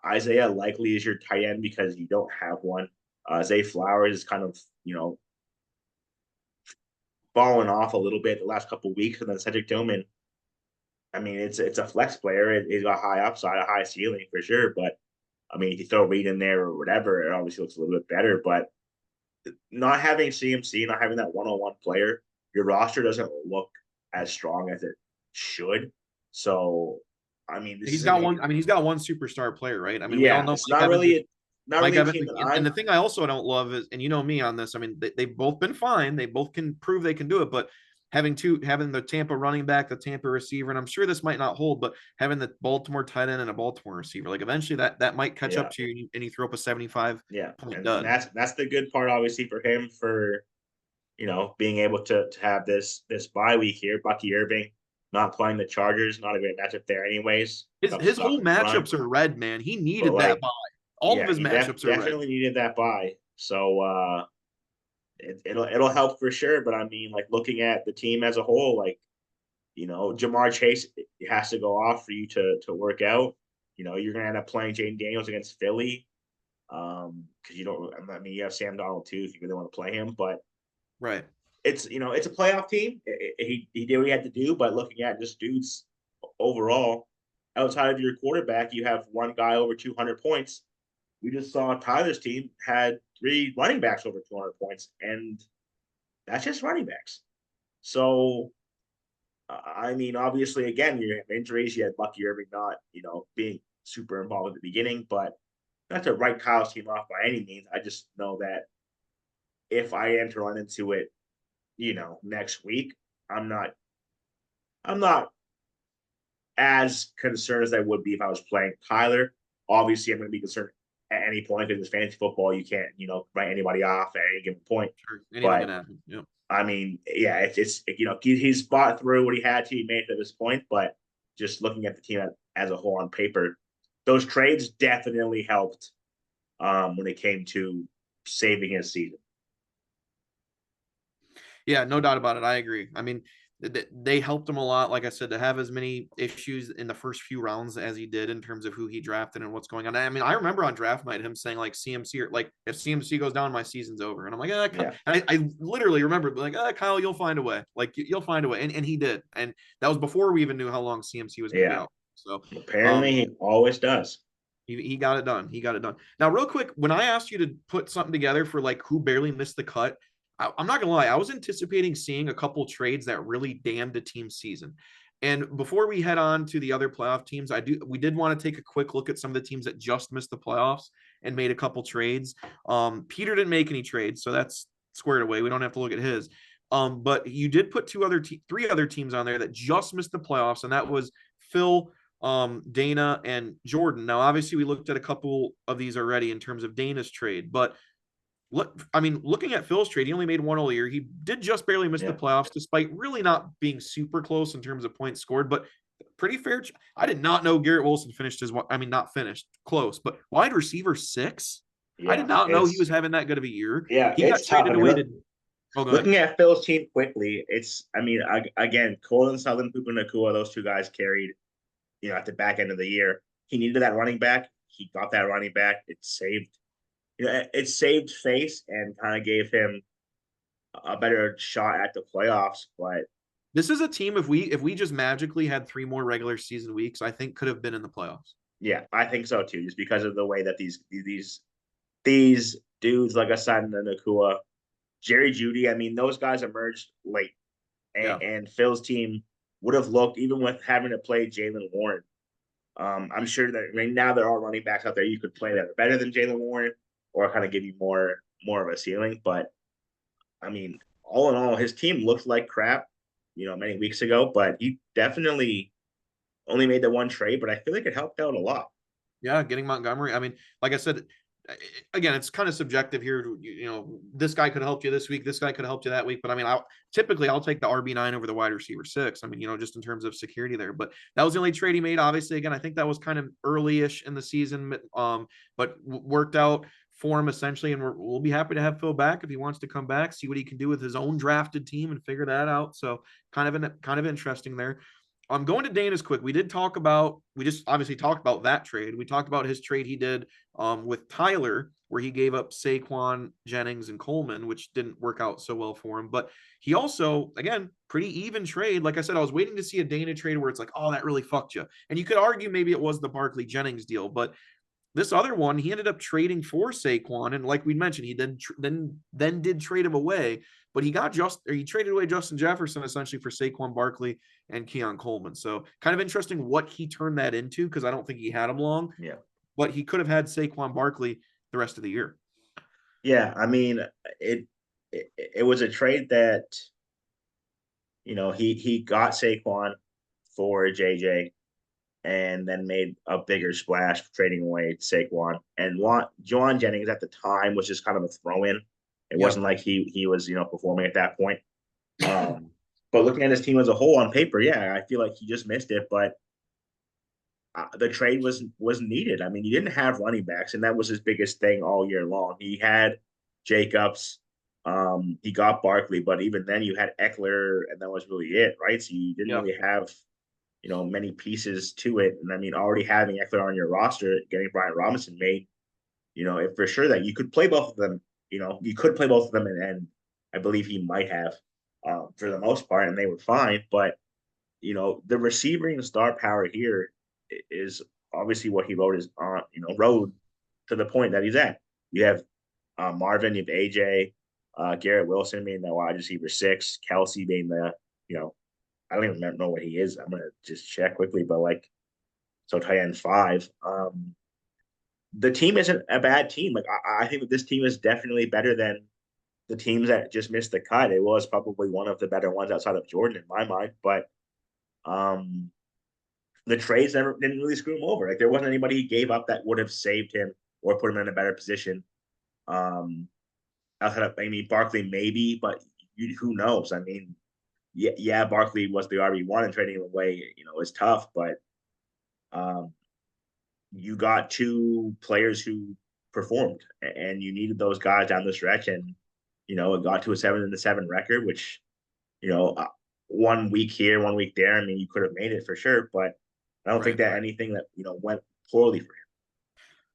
Isaiah likely is your tight end because you don't have one. Zay Flowers is kind of, fallen off a little bit the last couple of weeks. And then Cedric Tillman, I mean, it's a flex player. He's got high upside, a high ceiling for sure. But I mean, if you throw Reed in there or whatever, it obviously looks a little bit better. But not having CMC, not having that one-on-one player, your roster doesn't look as strong as it should. So, I mean, this
He's
isn't
got
a
one. I mean, he's got one superstar player, right? I mean, we all
yeah.
know
It's
Mike Evans.
not
Mike
really a
Evans,
team that
and
I'm.
the thing I also don't love is, and you know me on this. I mean, they've both been fine. They both can prove they can do it, but having the Tampa running back, the Tampa receiver, and I'm sure this might not hold, but having the Baltimore tight end and a Baltimore receiver, like eventually that might catch up
Yeah,
to you, and you throw up a 75
yeah,
point
and
dud.
that's the good part, obviously, for him for being able to have this bye week here. Bucky Irving not playing the Chargers, not a great matchup there, anyways. Tough
His
stuff
whole
in the run,
matchups are red, man. He
but
needed that
like,
bye. All of
yeah,
his
he
matchups are red.
definitely needed that bye. So it'll help for sure. But I mean, like looking at the team as a whole, like Jamar Chase has to go off for you to work out. You're gonna end up playing Jaden Daniels against Philly. Because you don't. I mean, you have Sam Donald too if you really want to play him, but
Right.
it's a playoff team. He did what he had to do, but looking at just dudes overall, outside of your quarterback, you have one guy over 200 points. We just saw Tyler's team had three running backs over 200 points, and that's just running backs. So, I mean, obviously, again, you have injuries. You had Bucky Irving not, being super involved at the beginning, but not to write Kyle's team off by any means. I just know that if I am to run into it, next week, I'm not, I'm not as concerned as I would be if I was playing Tyler. Obviously, I'm going to be concerned at any point because it's fantasy football. You can't, write anybody off at any given point.
Sure. Anything can
But
happen. Yep.
I mean, yeah, he's bought through what he had to. He made it to this point, but just looking at the team as a whole on paper, those trades definitely helped when it came to saving his season.
Yeah, no doubt about it. I agree. I mean, they helped him a lot. Like I said, to have as many issues in the first few rounds as he did in terms of who he drafted and what's going on. I mean, I remember on draft night him saying like CMC or like if CMC goes down, my season's over. And I'm like,
Yeah,
I literally remember like, Kyle, you'll find a way. Like you'll find a way, and he did. And that was before we even knew how long CMC was going to be
yeah.
out. So,
Apparently,
um,
he always does.
he got it done. He got it done. Now, real quick, when I asked you to put something together for like who barely missed the cut, I'm not gonna lie, I was anticipating seeing a couple trades that really damned a team's season. And before we head on to the other playoff teams, we did want to take a quick look at some of the teams that just missed the playoffs and made a couple trades. Peter didn't make any trades, so that's squared away. We don't have to look at his. But you did put three other teams on there that just missed the playoffs, and that was Phil, Dana, and Jordan. Now, obviously, we looked at a couple of these already in terms of Dana's trade, but looking at Phil's trade, he only made one all year. He did just barely miss the
Yeah.
playoffs, despite really not being super close in terms of points scored, but pretty fair. I did not know Garrett Wilson finished not finished, close, but wide receiver 6. I did
Yeah,
not know he was having that good of a year. He got
it's tough. I
traded
mean,
away to. Oh, go ahead.
looking at Phil's team quickly, I mean, again, Cole and Southern Puka Nakua, those two guys carried, at the back end of the year. He needed that running back. He got that running back. It saved face and kind of gave him a better shot at the playoffs. But
This is a team if we just magically had 3 more regular season weeks, I think could have been in the playoffs.
yeah, I think so too, just because of the way that these dudes, like Asad and Nakua, Jerry Judy, I mean, those guys emerged late,
Yeah.
and Phil's team would have looked even with having to play Jalen Warren. I'm sure that right now there are running backs out there you could play that are better than Jalen Warren or kind of give you more of a ceiling. But I mean, all in all, his team looked like crap, many weeks ago. But he definitely only made the one trade, but I feel like it helped out a lot.
Yeah, getting Montgomery. I mean, like I said, again, it's kind of subjective here. This guy could have helped you this week. This guy could have helped you that week. But I mean, I'll take the RB9 over the wide receiver 6. I mean, just in terms of security there. But that was the only trade he made. Obviously, again, I think that was kind of early-ish in the season, but worked out for him essentially. And we'll be happy to have Phil back if he wants to come back, see what he can do with his own drafted team and figure that out. So kind of interesting there. I'm going to Dana's quick. We just obviously talked about that trade. We talked about his trade he did with Tyler, where he gave up Saquon, Jennings, and Coleman, which didn't work out so well for him. But he also, again, pretty even trade. Like I said, I was waiting to see a Dana trade where it's like, oh, that really fucked you. And you could argue maybe it was the Barkley Jennings deal, but this other one, he ended up trading for Saquon, and like we mentioned, he then did trade him away, but he traded away Justin Jefferson essentially for Saquon Barkley and Keon Coleman. So kind of interesting what he turned that into because I don't think he had him long,
Yeah.
but he could have had Saquon Barkley the rest of the year.
Yeah, I mean, it was a trade that, he got Saquon for JJ and then made a bigger splash trading away Saquon and John Jennings at the time was just kind of a throw in. It
Yep.
wasn't like he was performing at that point. Um, but looking at his team as a whole on paper, yeah, I feel like he just missed it. But the trade was needed. I mean, he didn't have running backs, and that was his biggest thing all year long. He had Jacobs, he got Barkley, but even then, you had Eckler, and that was really it, right? So you didn't
Yep.
really have many pieces to it. And I mean, already having Eckler on your roster, getting Brian Robinson made it for sure that you could play both of them. You could play both of them, and I believe he might have for the most part, and they were fine. But the receiving star power here is obviously what he rode is on, rode to the point that he's at. You have Marvin, you have AJ, Garrett Wilson being the wide receiver 6, Kelsey being the, I don't even know what he is. I'm gonna just check quickly, but like, so tight end 5. The team isn't a bad team. Like I think that this team is definitely better than the teams that just missed the cut. It was probably one of the better ones outside of Jordan in my mind, but um, the trades never didn't really screw him over. Like there wasn't anybody he gave up that would have saved him or put him in a better position. Um, outside of, I mean, Barkley maybe, but who knows? I mean, yeah, Barkley was the RB1 and trading him away, is tough, but um, you got 2 players who performed, and you needed those guys down the stretch, and it got to a 7-7 record, which you know, uh, 1 week here, 1 week there. I mean, you could have made it for sure, but I don't think
Right.
that anything that went poorly for him.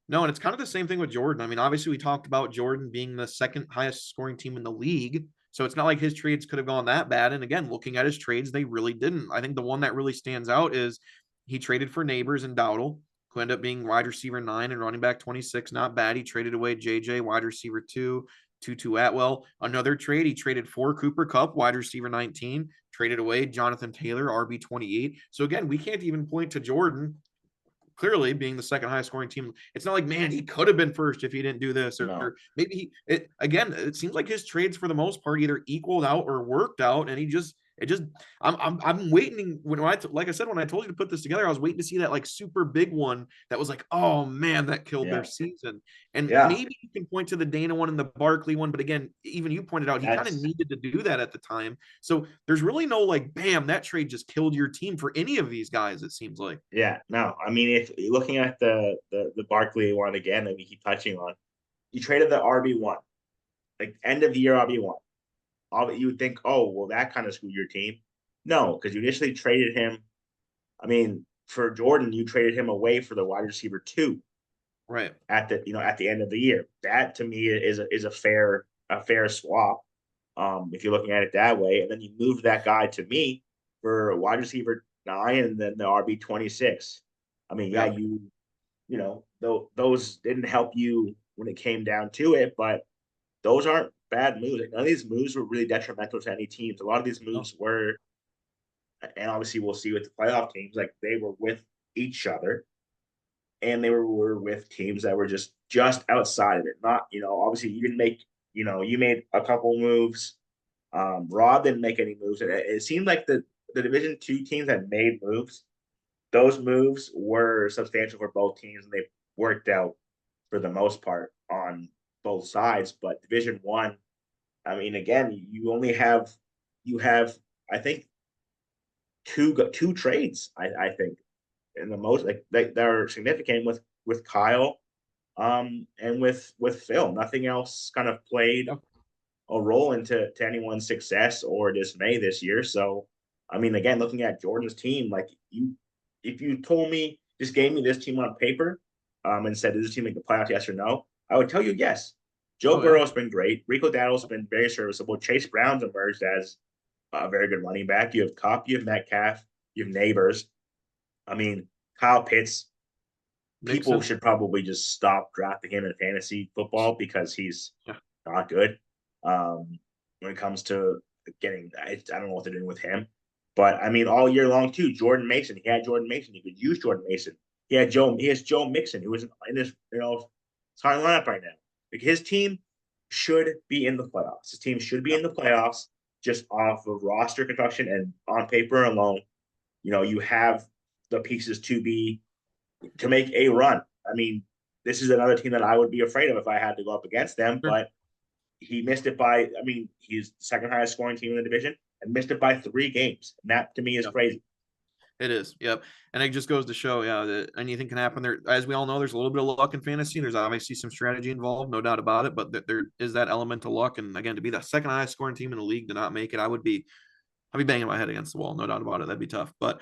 No, and it's kind of the same thing with Jordan. I mean, obviously, we talked about Jordan being the second highest scoring team in the league. So it's not like his trades could have gone that bad. And again, looking at his trades, they really didn't. I think the one that really stands out is he traded for Neighbors and Dowdle, who ended up being wide receiver 9 and running back 26. Not bad. He traded away JJ, wide receiver 2, Tutu Atwell. Another trade, he traded for Cooper Kupp, wide receiver 19, traded away Jonathan Taylor, RB 28. So again, we can't even point to Jordan clearly being the second highest scoring team. It's not like, man, he could have been first if he didn't do this, or
No,
maybe again, it seems like his trades for the most part either equaled out or worked out, and I'm waiting like I said, when I told you to put this together, I was waiting to see that like super big one that was like, oh man, that killed their
yeah,
season. And
yeah,
maybe you can point to the Dana one and the Barkley one, but again, even you pointed out he kind of
that's
needed to do that at the time. So there's really no like, bam, that trade just killed your team for any of these guys, it seems like.
yeah. No, I mean, if you're looking at the Barkley one again that we keep touching on, you traded the RB1, like end of the year RB1. All you would think, oh, well, that kind of screwed your team. No, because you initially traded him. I mean, for Jordan, you traded him away for the wide receiver 2
Right.
at the end of the year. That to me is a fair swap. If you're looking at it that way, and then you moved that guy to me for a wide receiver 9 and then the RB 26. I mean, yeah,
Yeah.
those didn't help you when it came down to it, but those aren't bad moves. Like, none of these moves were really detrimental to any teams. A lot of these
No.
moves were, and obviously we'll see with the playoff teams, like they were with each other and they were with teams that were just outside of it. Not, obviously you didn't make, you made a couple moves. Rob didn't make any moves. It seemed like the Division Two teams that made moves. Those moves were substantial for both teams, and they worked out for the most part on both sides. But Division One, I mean, again, you have I think two trades. I think in the most like that are significant with Kyle, and with Phil. Nothing else kind of played
Yeah.
a role to anyone's success or dismay this year. So, I mean, again, looking at Jordan's team, like if you told me, just gave me this team on paper, and said, does this team make the playoffs, yes or no? I would tell you yes. Joe
Oh yeah.
Burrow's been great. Rico Dowdle's been very serviceable. Chase Brown's emerged as a very good running back. You have Cup, you have Metcalf, you have Neighbors. I mean, Kyle Pitts, people
Mixon.
should probably just stop drafting him in fantasy football because he's
Yeah.
not good. When it comes to getting, I don't know what they're doing with him, but I mean, all year long too. Jordan Mason, he had Jordan Mason. He could use Jordan Mason. He has Joe Mixon, who is in this, starting lineup right now. Like his team should be in the playoffs. His team should be
Yeah.
in the playoffs. just off of roster construction and on paper alone, you have the pieces to make a run. I mean, this is another team that I would be afraid of if I had to go up against them,
Sure.
but he missed it by, I mean, he's the second highest scoring team in the division and missed it by 3 games. And that to me is
Yeah.
crazy.
It is. Yep. And it just goes to show, yeah, that anything can happen there. As we all know, there's a little bit of luck in fantasy. There's obviously some strategy involved, no doubt about it. But there is that element of luck. And again, to be the second highest scoring team in the league to not make it, I'd be banging my head against the wall, no doubt about it. That'd be tough. But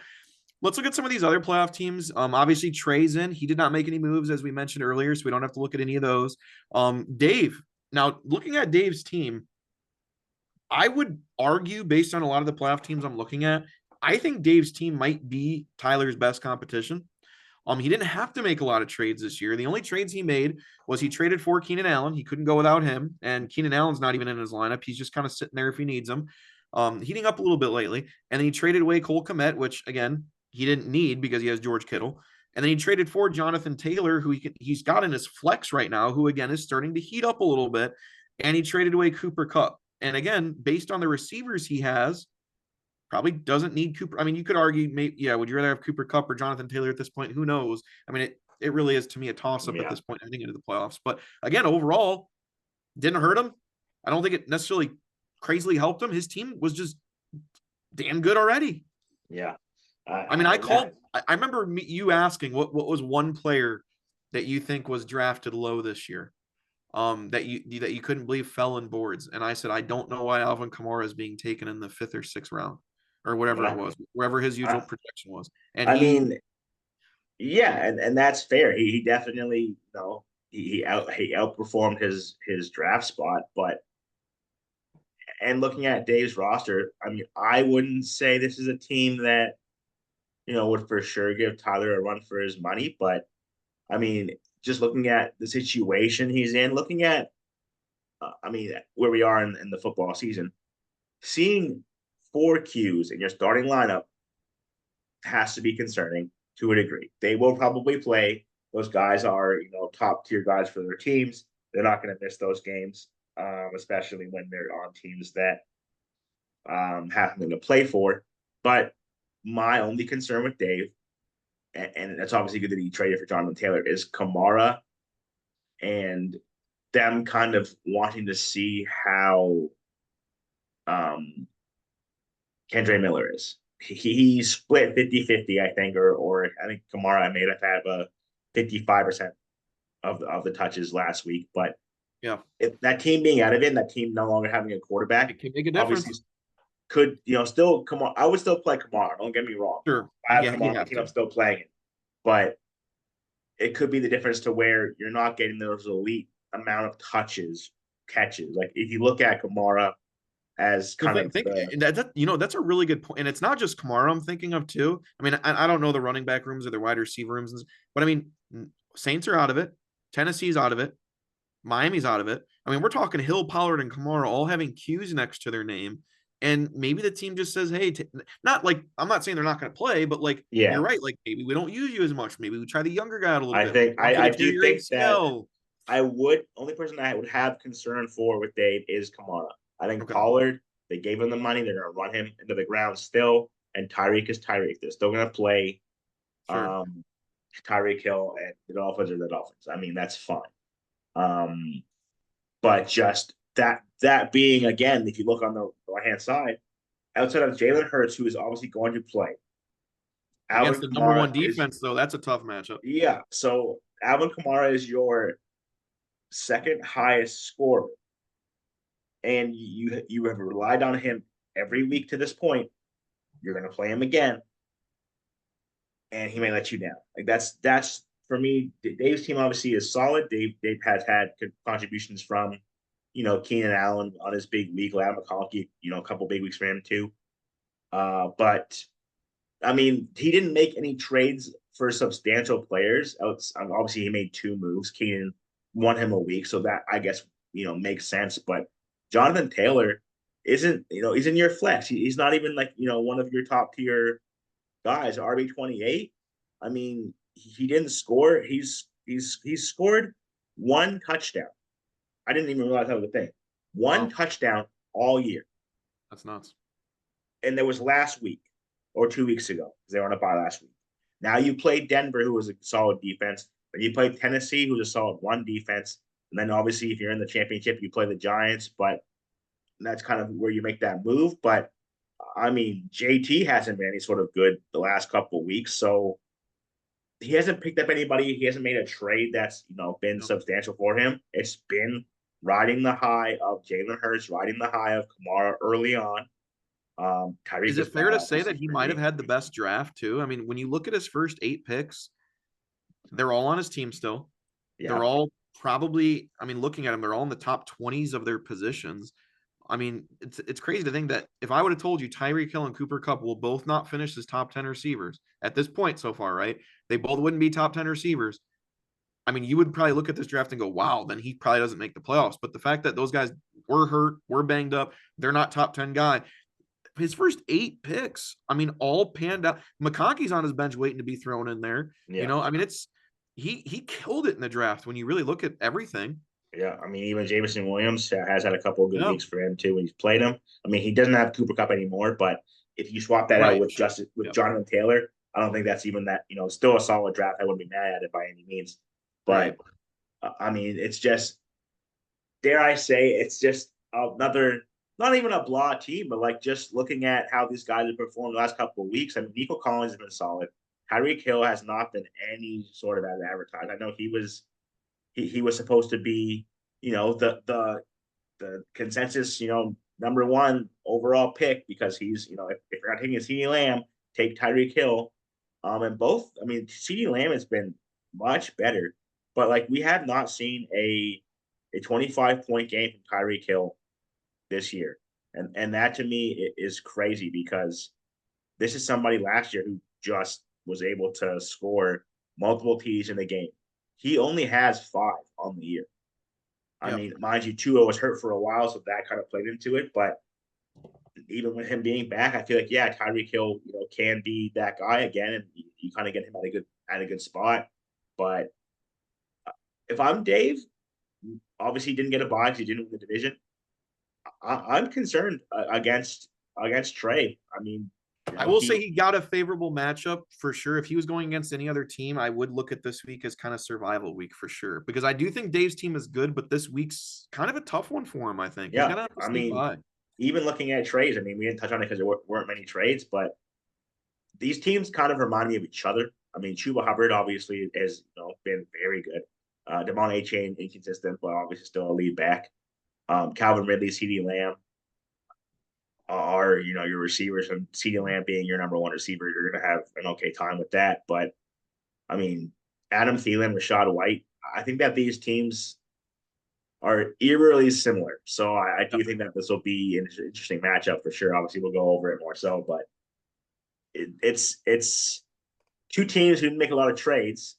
let's look at some of these other playoff teams. Obviously Trey's in. He did not make any moves, as we mentioned earlier, so we don't have to look at any of those. Dave. Now, looking at Dave's team, I would argue, based on a lot of the playoff teams I'm looking at, I think Dave's team might be Tyler's best competition. He didn't have to make a lot of trades this year. The only trades he made was he traded for Keenan Allen. He couldn't go without him, and Keenan Allen's not even in his lineup. He's just kind of sitting there if he needs him. Heating up a little bit lately, and then he traded away Cole Kmet, which again he didn't need because he has George Kittle. And then he traded for Jonathan Taylor, who he's got in his flex right now, who again is starting to heat up a little bit. And he traded away Cooper Kupp. And again, based on the receivers he has, probably doesn't need Cooper. I mean, you could argue, maybe, yeah, would you rather have Cooper Kupp or Jonathan Taylor at this point? Who knows? I mean, it really is to me a toss up at
Yeah.
this point heading into the playoffs. But again, overall, didn't hurt him. I don't think it necessarily crazily helped him. His team was just damn good already.
Yeah.
I mean, I remember you asking what was one player that you think was drafted low this year, that you couldn't believe fell in boards, and I said I don't know why Alvin Kamara is being taken in the 5th or 6th round, or whatever it
Yeah.
was, wherever his usual projection was, and
I mean, yeah, and that's fair. He definitely, he outperformed his draft spot, but and looking at Dave's roster, I mean, I wouldn't say this is a team that would for sure give Tyler a run for his money. But I mean, just looking at the situation he's in, looking at, I mean, where we are in the football season, seeing 4 Qs in your starting lineup has to be concerning to a degree. They will probably play. Those guys are, top tier guys for their teams. They're not going to miss those games, especially when they're on teams that have them to play for. But my only concern with Dave, and it's obviously good that he traded for Jonathan Taylor, is Kamara and them kind of wanting to see how Kendre Miller is. He split 50-50, I think, or I think Kamara made up have a 55% of the touches last week. But
yeah,
that team being out of it, and that team no longer having a quarterback,
it can make a
obviously
difference.
could still Kamara. I would still play Kamara. Don't get me wrong.
Sure,
I have
yeah,
Kamara
you
on my
have
team.
to.
I'm still playing it, but it could be the difference to where you're not getting those elite amount of catches. Like if you look at Kamara as
Well,
kind of
that's a really good point, and it's not just Kamara I'm thinking of too. I mean, I don't know the running back rooms or the wide receiver rooms, but I mean, Saints are out of it, Tennessee's out of it, Miami's out of it. I mean, we're talking Hill, Pollard, and Kamara all having Q's next to their name, and maybe the team just says, "Hey, not like I'm not saying they're not going to play, but like you're
yeah.
right. Like maybe we don't use you as much. Maybe we try the younger guy out a little
I
bit. We
think
want you
I
to tear
do
your
think that
ACL."
I would only person I would have concern for with Dave is Kamara. I think
Okay,
Pollard, they gave him the money, they're gonna run him into the ground still. And Tyreek is Tyreek. They're still gonna play
sure.
Tyreek Hill, and the Dolphins are the Dolphins. I mean, that's fine. Um, but just that being again, if you look on the right hand side, outside of Jalen Hurts, who is obviously going to play,
Against
Alvin
the number
Kamara
one
is
defense, though, that's a tough matchup.
yeah. So Alvin Kamara is your second highest scorer, and you have relied on him every week to this point. You're going to play him again, and he may let you down. Like that's for me. Dave's team obviously is solid. Dave has had contributions from Keenan Allen on his big week, Lad McConkey, a couple big weeks for him too. But I mean, he didn't make any trades for substantial players. Obviously, he made 2 moves. Keenan won him a week, so that I guess makes sense. But Jonathan Taylor isn't he's in your flex. He's not even like one of your top tier guys. RB28. I mean, he didn't score. He's scored 1 touchdown. I didn't even realize that was a thing. One
Wow.
touchdown all year.
That's nuts.
And there was last week or 2 weeks ago because they were on a bye last week. Now you played Denver, who was a solid defense, and you played Tennessee, who's a solid run defense. And then obviously, if you're in the championship, you play the Giants, but that's kind of where you make that move. But I mean, JT hasn't been any sort of good the last couple of weeks, so he hasn't picked up anybody. He hasn't made a trade that's been
No.
substantial for him. It's been riding the high of Jalen Hurts, riding the high of Kamara early on. Tyreek
Is
is
it fair
bad,
to say that
obviously
he
for
might have
me.
had the best draft too? I mean, when you look at his first 8 picks, they're all on his team still. They're
Yeah,
all probably, I mean, looking at them, they're all in the top 20s of their positions. I mean, it's crazy to think that if I would have told you Tyreek Hill and Cooper Kupp will both not finish as top 10 receivers at this point so far, right? They both wouldn't be top 10 receivers. I mean, you would probably look at this draft and go, wow, then he probably doesn't make the playoffs. But the fact that those guys were hurt, were banged up, they're not top 10 guy. His first 8 picks, I mean, all panned out. McConkey's on his bench waiting to be thrown in there.
yeah,
I mean, it's he killed it in the draft when you really look at everything.
yeah. I mean, even Jameson Williams has had a couple of good
Yeah.
weeks for him too when he's played him. I mean, he doesn't have Cooper Cup anymore, but if you swap that out
Right.
with
Sure.
with
Yep.
Jonathan Taylor, I don't think that's even that. Still a solid draft. I wouldn't be mad at it by any means.
Right.
But I mean, it's just dare I say, it's just another, not even a blah team, but like just looking at how these guys have performed the last couple of weeks. I mean, Nico Collins has been solid. Tyreek Hill has not been any sort of as advertised. I know he was supposed to be, the consensus, number one overall pick because he's, if you're not taking a CeeDee Lamb, take Tyreek Hill. And both, I mean, CeeDee Lamb has been much better, but like we have not seen a 25-point game from Tyreek Hill this year. And that to me is crazy because this is somebody last year who just was able to score multiple T's in the game. He only has 5 on the year. I
Yep.
mean, mind you, Tua was hurt for a while, so that kind of played into it. But even with him being back, I feel like Tyreek Hill, can be that guy again, and you kind of get him at a good spot. But if I'm Dave, obviously he didn't get a bye because he didn't win the division. I'm concerned against Trey. I mean,
I will say
he
he got a favorable matchup for sure. If he was going against any other team, I would look at this week as kind of survival week for sure. Because I do think Dave's team is good, but this week's kind of a tough one for him, I think. He's
yeah.
gonna have to
I
sneak
mean,
by.
even looking at trades, I mean, we didn't touch on it because there weren't many trades, but these teams kind of remind me of each other. I mean, Chuba Hubbard obviously has been very good. Devon A-Chain inconsistent, but obviously still a lead back. Calvin Ridley, CeeDee Lamb are your receivers, and CeeDee Lamb being your number one receiver, you're going to have an okay time with that. But I mean, Adam Thielen, Rashad White, I think that these teams are eerily similar. So I do
Yep.
think that this will be an interesting matchup for sure. Obviously, we'll go over it more so, but it's two teams who didn't make a lot of trades.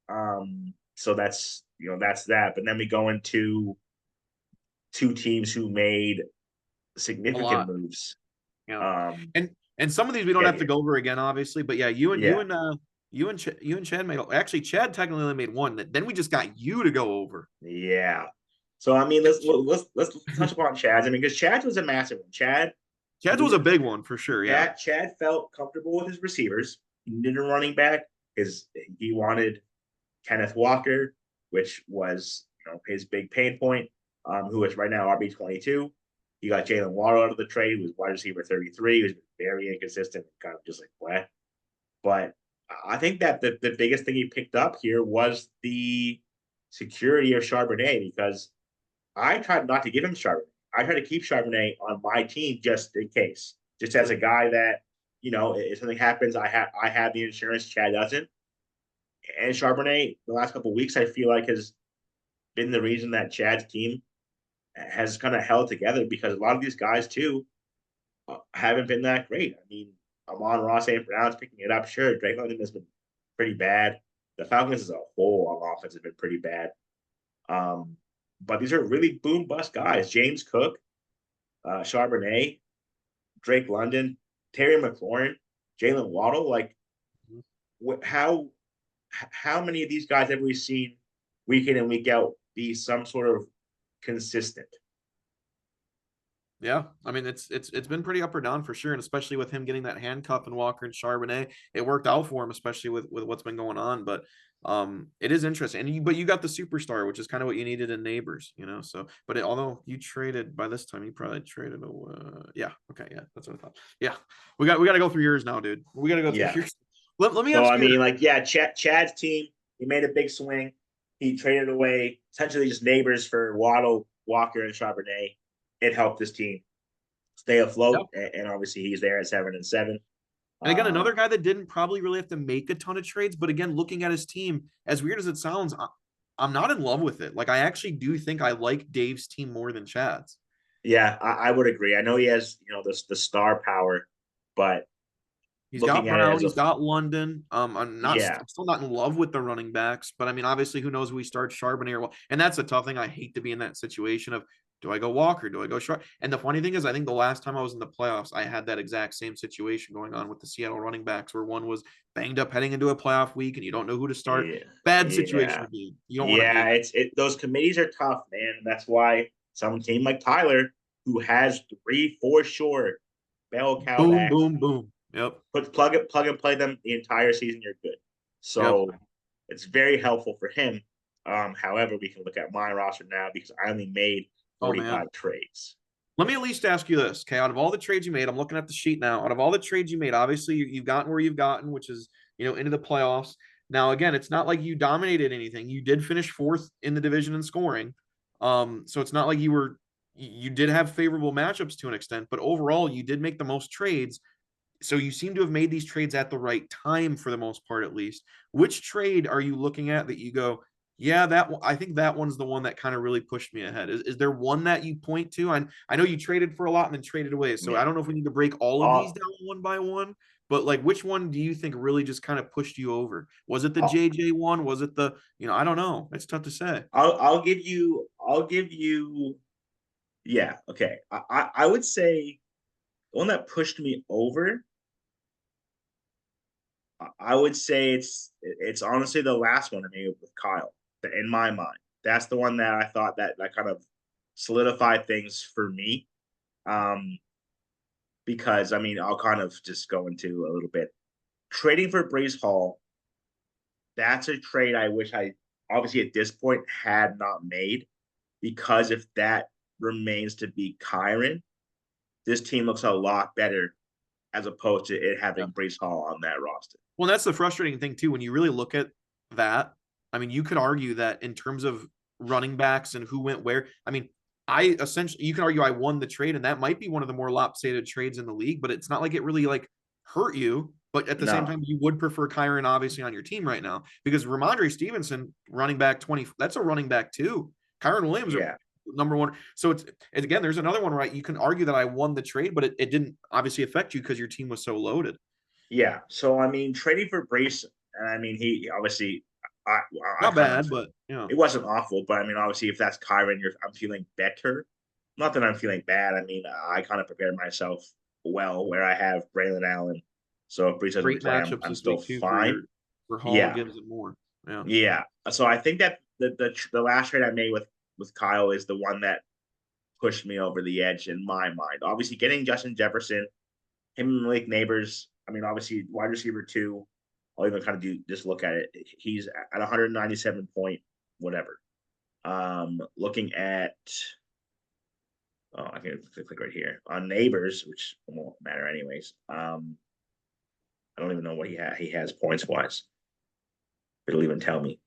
So that's that. But then we go into two teams who made
A
significant
lot.
moves.
Yeah.
Um,
And some of these we
to
don't
get
have to
here.
go over again, obviously. But yeah, you and you
Yeah,
and you and Chad made actually Chad technically only made one. Then we just got you to go over.
yeah. So I mean, let's touch upon Chad's. I mean, because Chad's was a massive one.
Chad's was a big one for sure. Yeah.
Chad felt comfortable with his receivers. He needed a running back. He wanted Kenneth Walker, which was his big pain point. Who is right now RB22. You got Jalen Waddle out of the trade, who was wide receiver 33, who's very inconsistent, kind of just like what. But I think that the biggest thing he picked up here was the security of Charbonnet because I tried not to give him Charbonnet. I tried to keep Charbonnet on my team just in case, just as a guy that if something happens, I have the insurance. Chad doesn't, and Charbonnet the last couple of weeks I feel like has been the reason that Chad's team has kind of held together because a lot of these guys too haven't been that great. I mean, Amon-Ra St. Brown's picking it up. Sure, Drake London has been pretty bad. The Falcons as a whole on offense have been pretty bad. Um, but these are really boom bust guys. James Cook, Charbonnet, Drake London, Terry McLaurin, Jalen Waddle. Like, how many of these guys have we seen week in and week out be some sort of consistent?
Yeah, I mean it's been pretty up or down for sure, and especially with him getting that handcuff and Walker and Charbonnet, it worked out for him, especially with what's been going on. But it is interesting, and but you got the superstar, which is kind of what you needed in neighbors, you know. So, but although you traded by this time, you probably traded away. Yeah, okay, yeah, that's what I thought. Yeah, we got to go through yours now, dude. We got to go through
Yeah.
yours. Let me
So
ask
I
you
mean,
this.
like, yeah, Chad's team, he made a big swing. He traded away essentially just neighbors for Waddle, Walker, and Charbonnet. It helped this team stay afloat, and obviously he's there at 7-7.
And again,
Um,
another guy that didn't probably really have to make a ton of trades, but again, looking at his team, as weird as it sounds, I'm not in love with it. Like I actually do think I like Dave's team more than Chad's.
yeah, I would agree. I know he has, the star power, but
He's got
looking at it
Brown,
as a
he's got London.
yeah,
I'm still not in love with the running backs, but I mean, obviously, who knows who we start Charbonnet or and that's a tough thing. I hate to be in that situation of do I go Walker, do I go Sharp? And the funny thing is, I think the last time I was in the playoffs, I had that exact same situation going on with the Seattle running backs, where one was banged up heading into a playoff week, and you don't know who to start.
yeah,
Bad situation
yeah,
to be in. You don't want to be
yeah.
in.
Those committees are tough, man. That's why some team like Tyler, who has three for sure bell cow
Boom,
backs,
boom, boom. Yep,
plug and play them the entire season, you're good.
yep.
So it's very helpful for him. However, we can look at my roster now because I only made
Oh man.
45 trades.
Let me at least ask you this, okay? Out of all the trades you made, I'm looking at the sheet now. Out of all the trades you made, obviously you've gotten where you've gotten, which is into the playoffs. Now, again, it's not like you dominated anything. You did finish fourth in the division in scoring, so it's not like you did have favorable matchups to an extent, but overall you did make the most trades. So you seem to have made these trades at the right time for the most part, at least. Which trade are you looking at that you go, yeah, that one, I think that one's the one that kind of really pushed me ahead. Is there one that you point to? I know you traded for a lot and then traded away. So I
Yeah.
don't know if we need to break all of these
I'll,
down one by one, but like which one do you think really just kind of pushed you over? Was it the
I'll,
JJ one? Was it I don't know. It's tough to say.
I'll give you, yeah, okay. I would say the one that pushed me over, I would say it's honestly the last one I made with Kyle. In my mind, that's the one that I thought that kind of solidified things for me. Um, because I mean, I'll kind of just go into a little bit. Trading for Brees Hall, that's a trade I wish I obviously at this point had not made, because if that remains to be Kyron, this team looks a lot better as opposed to it
Yeah.
having Brees Hall on that roster.
Well, that's the frustrating thing too. When you really look at that, I mean, you could argue that in terms of running backs and who went where. I mean, I essentially you can argue I won the trade, and that might be one of the more lopsided trades in the league. But it's not like it really like hurt you. But at the same
No,
time, you would prefer Kyron obviously on your team right now because Ramondre Stevenson, running back 20, that's a running back too. Kyron Williams are
yeah,
number one. So it's again, there's another one, right? You can argue that I won the trade, but it didn't obviously affect you because your team was so loaded.
yeah. So I mean, trading for Brees, and I mean, he obviously, I, I
Not
kind of,
bad, but yeah.
it wasn't awful, but I mean, obviously, if that's Kyron, I'm feeling better. Not that I'm feeling bad. I mean, I kind of prepared myself well, where I have Braylon Allen. So if Brees doesn't
Great
play,
matchups
I'm
this
still
week too
fine.
for Hall. It
Yeah,
gives it more. Yeah.
yeah. So I think that the last trade I made with Kyle is the one that pushed me over the edge in my mind. Obviously, getting Justin Jefferson, him and Malik Neighbors. I mean, obviously, wide receiver two. I'll even kind of do just look at it. He's at 197 point whatever. Looking at I can click right here on Neighbors, which won't matter anyways. I don't even know what he has points wise. It'll even tell me.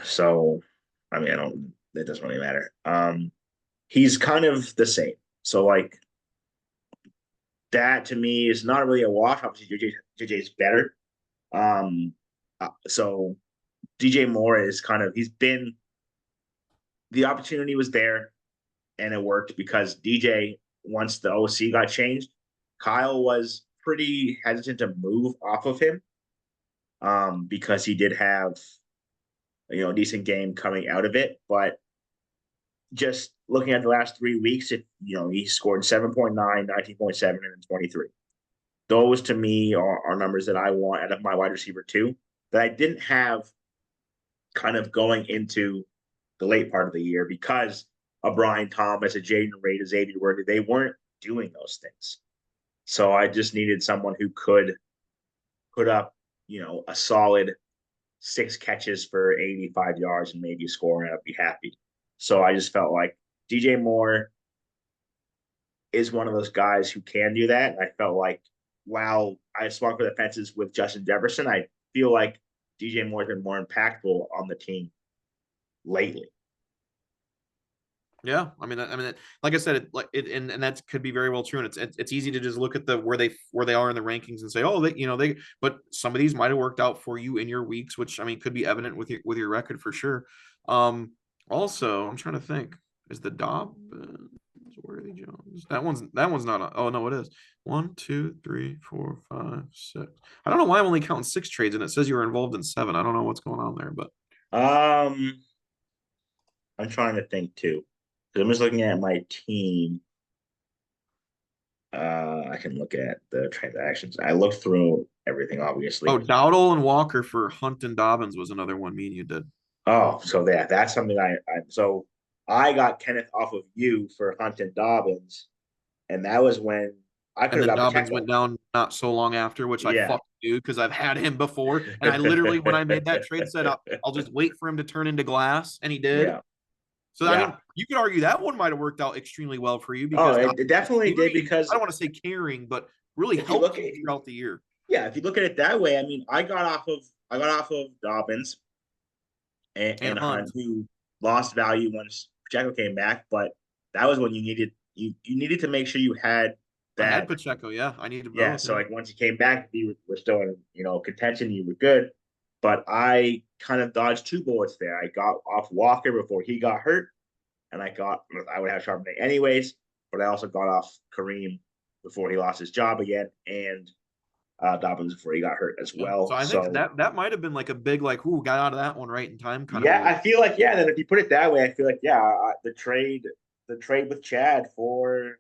So, I mean, I don't. It doesn't really matter. He's kind of the same. So like that to me is not really a wash. Obviously, JJ's better. So DJ Moore is kind of he's been the opportunity was there and it worked because DJ once the OC got changed, Kyle was pretty hesitant to move off of him because he did have a decent game coming out of it, but just looking at the last 3 weeks, he scored 7.9, 19.7, and 23. Those to me are numbers that I want out of my wide receiver too, that I didn't have kind of going into the late part of the year because a Brian Thomas, a Jaden Reed, a Xavier Worthy. They weren't doing those things. So I just needed someone who could put up, a solid 6 catches for 85 yards and maybe score, and I'd be happy. So I just felt like DJ Moore is one of those guys who can do that. And I felt like while I swung for the fences with Justin Jefferson, I feel like DJ Moore's been more impactful on the team lately.
Yeah, like I said, and that could be very well true. And it's easy to just look at where they are in the rankings and say, oh, they. But some of these might have worked out for you in your weeks, which could be evident with your record for sure. Also, I'm trying to think, is the Dobbs Worthy Jones? That one's not. Oh no, it is. 1, 2, 3, 4, 5, 6. I don't know why I'm only counting 6 trades, and it says you were involved in 7. I don't know what's going on there, but
Um, I'm trying to think too. I'm just looking at my team. I can look at the transactions. I looked through everything,
oh,
obviously.
Dowdle and Walker for Hunt and Dobbins was another one me and you did.
Oh, so that's something so I got Kenneth off of you for Hunt and Dobbins, and that was when I could
And
have
then
got
Dobbins
Pacheco.
went down not so long after, which I
Yeah.
fucking knew because I've had him before. And I literally, when I made that trade, said I'll just wait for him to turn into glass, and he did.
Yeah.
So
Yeah.
you could argue that one might have worked out extremely well for you
Oh,
because
it
Dobbins was
definitely did
very, I
because
don't want to say caring, but really
if you look
helped
at
you throughout the year.
yeah, if you look at it that way, I mean, I got off of Dobbins and
And
Hunt,
Hunt,
who lost value once Pacheco came back, but that was when you needed to make sure you had
I had
that.
Pacheco. Yeah, I needed
Yeah,
both.
so
Yeah.
like once you came back, you were still in contention. You were good, but I kind of dodged 2 bullets there. I got off Walker before he got hurt, and I would have Charbonnet anyways, but I also got off Kareem before he lost his job again, and Dobbins before he got hurt as
Yeah. So
well.
I think
So
that might have been like a big ooh, got out of that one right in time kind of
yeah,
move.
I feel like Then if you put it that way, I feel like the trade with Chad for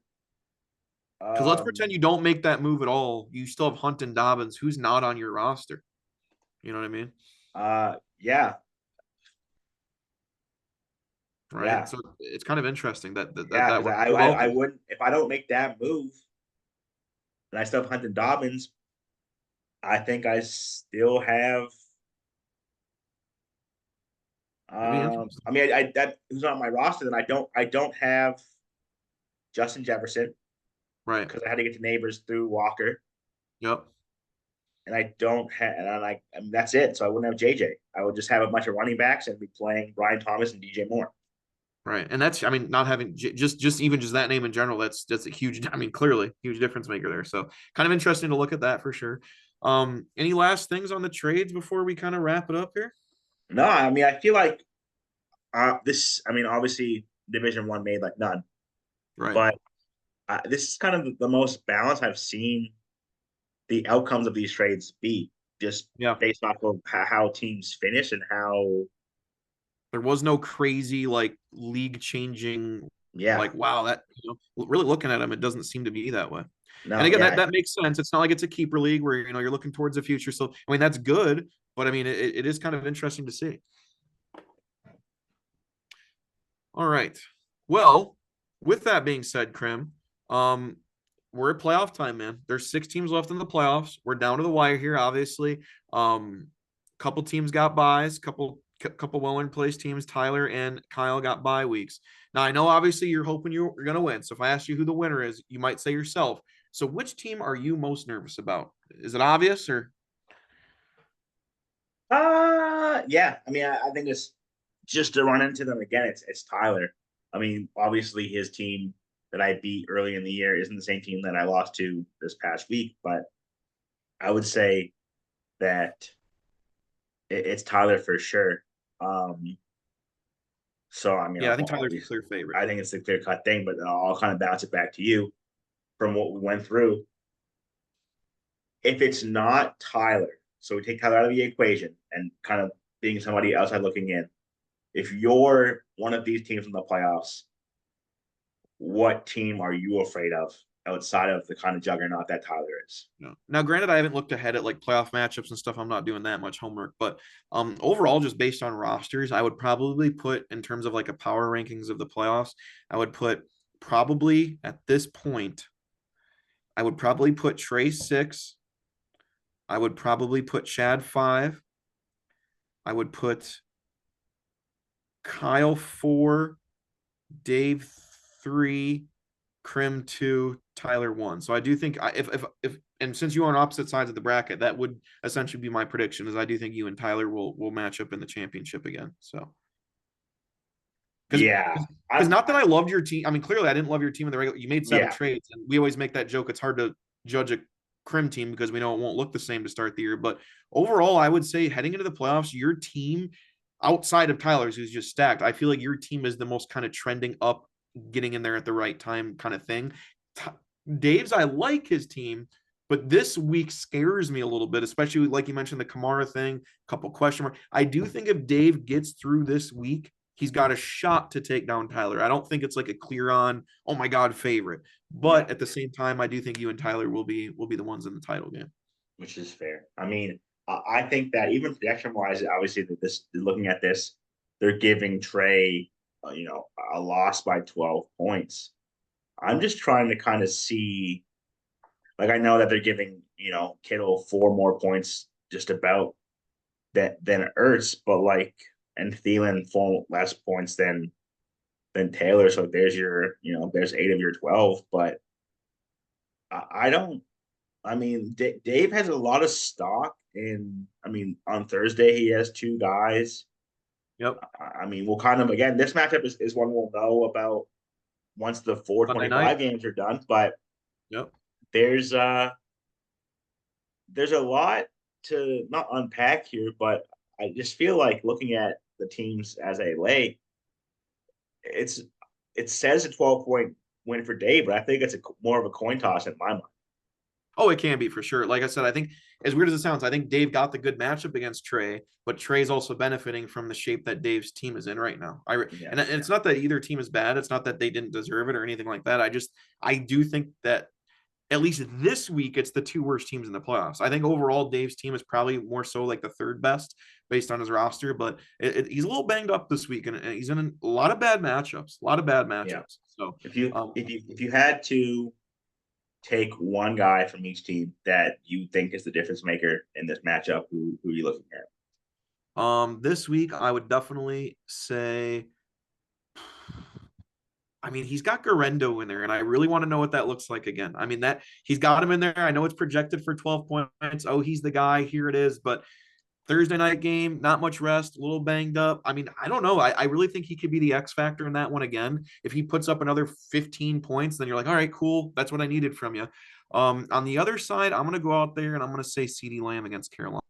Because let's
um
pretend you don't make that move at all. You still have Hunt and Dobbins, who's not on your roster. You know what I mean?
yeah,
Right.
yeah,
So it's kind of interesting
yeah,
that
because
worked
I,
well
I
for
I
you.
wouldn't, if I don't make that move and I still have Hunt and Dobbins, I think I still have
It'd be interesting.
I mean I that who's on my roster, then I don't have Justin Jefferson
Right.
because I had to get to neighbors through Walker,
Yep.
and I don't have and I mean, that's it. So I wouldn't have JJ. I would just have a bunch of running backs and be playing Brian Thomas and DJ Moore.
Right. And that's not having just even just that name in general, that's a huge clearly huge difference maker there. So kind of interesting to look at that for sure. Any last things on the trades before we kind of wrap it up here?
No, I mean I feel like this. I mean obviously Division 1 made like none,
Right.
but this is kind of the most balanced I've seen the outcomes of these trades be, just
Yeah.
based off of how teams finish and how
There was no crazy league changing
yeah,
wow, that really looking at them, it doesn't seem to be that way. And
no,
again,
yeah.
that makes sense. It's not like it's a keeper league where you're looking towards the future. So that's good, but it is kind of interesting to see. All right. Well, with that being said, Krim, we're at playoff time, man. There's 6 teams left in the playoffs. We're down to the wire here, obviously. Couple teams got buys, couple well-earned place teams. Tyler and Kyle got bye weeks. Now I know obviously you're hoping you're gonna win. So if I ask you who the winner is, you might say yourself. So which team are you most nervous about? Is it obvious or
Yeah. I mean, I think it's just to run into them again. It's Tyler. I mean, obviously his team that I beat early in the year isn't the same team that I lost to this past week, but I would say that it's Tyler for sure. Um, so I mean,
yeah, I think Tyler's a
obviously,
clear favorite.
I think it's a clear cut thing, but I'll kind of bounce it back to you from what we went through. If it's not Tyler, so we take Tyler out of the equation and kind of being somebody outside looking in. If you're one of these teams in the playoffs, what team are you afraid of? outside of the kind of juggernaut that Tyler is.
No. Now, granted, I haven't looked ahead at like playoff matchups and stuff. I'm not doing that much homework, but overall, just based on rosters, I would probably put in terms of like a power rankings of the playoffs, I would put probably at this point, I would probably put Trey 6. I would probably put Chad 5. I would put Kyle 4, Dave 3, Krim 2, Tyler 1. So I do think if and since you are on opposite sides of the bracket, that would essentially be my prediction. Is I do think you and Tyler will match up in the championship again. So because
Yeah,
because not that I loved your team. I mean, clearly I didn't love your team in the regular. You made 7
yeah,
trades, and we always make that joke. It's hard to judge a Krim team because we know it won't look the same to start the year. But overall, I would say heading into the playoffs, your team outside of Tyler's, who's just stacked, I feel like your team is the most kind of trending up, getting in there at the right time kind of thing. Dave's, I like his team, but this week scares me a little bit, especially like you mentioned the Kamara thing, a couple question marks. I do think if Dave gets through this week, he's got a shot to take down Tyler. I don't think it's like a clear on, oh my God, favorite.
yeah,
But at the same time, I do think you and Tyler will be the ones in the title game.
which is fair. I mean, I think that even projection wise, obviously, that this looking at this, they're giving Trey, a loss by 12 points. I'm just trying to kind of see, like, I know that they're giving, Kittle 4 more points just about that than Ertz, but like, and Thielen 4 less points than Taylor. So there's there's 8 of your 12. But I don't. I mean, Dave has a lot of stock in. I mean, on Thursday he has 2 guys.
Yep.
I mean, we'll kind of again. This matchup is one we'll know about once the
Monday night.
425 games are done. But
Yep.
there's uh there's a lot to not unpack here. But I just feel like looking at the teams as a lay, it's it says a 12-point win for Dave, but I think it's more of a coin toss in my mind.
Oh, it can be for sure. Like I said, I think as weird as it sounds, I think Dave got the good matchup against Trey, but Trey's also benefiting from the shape that Dave's team is in right now. And
Yes.
it's not that either team is bad. It's not that they didn't deserve it or anything like that. I do think that at least this week, it's the 2 worst teams in the playoffs. I think overall, Dave's team is probably more so like the 3rd best based on his roster, but he's a little banged up this week, and he's in a lot of bad matchups. A lot of bad
Yeah.
matchups. So,
If you
um,
if you if you had to take one guy from each team that you think is the difference maker in this matchup, who are you looking at?
this week I would definitely say. I mean, he's got Garendo in there, and I really want to know what that looks like again. I mean, that he's got him in there. I know it's projected for 12 points. Oh, he's the guy. Here it is. But Thursday night game, not much rest, a little banged up. I mean, I don't know. I really think he could be the X factor in that one again. If he puts up another 15 points, then you're like, all right, cool. That's what I needed from you. On the other side, I'm going to go out there and I'm going to say CD Lamb against Carolina.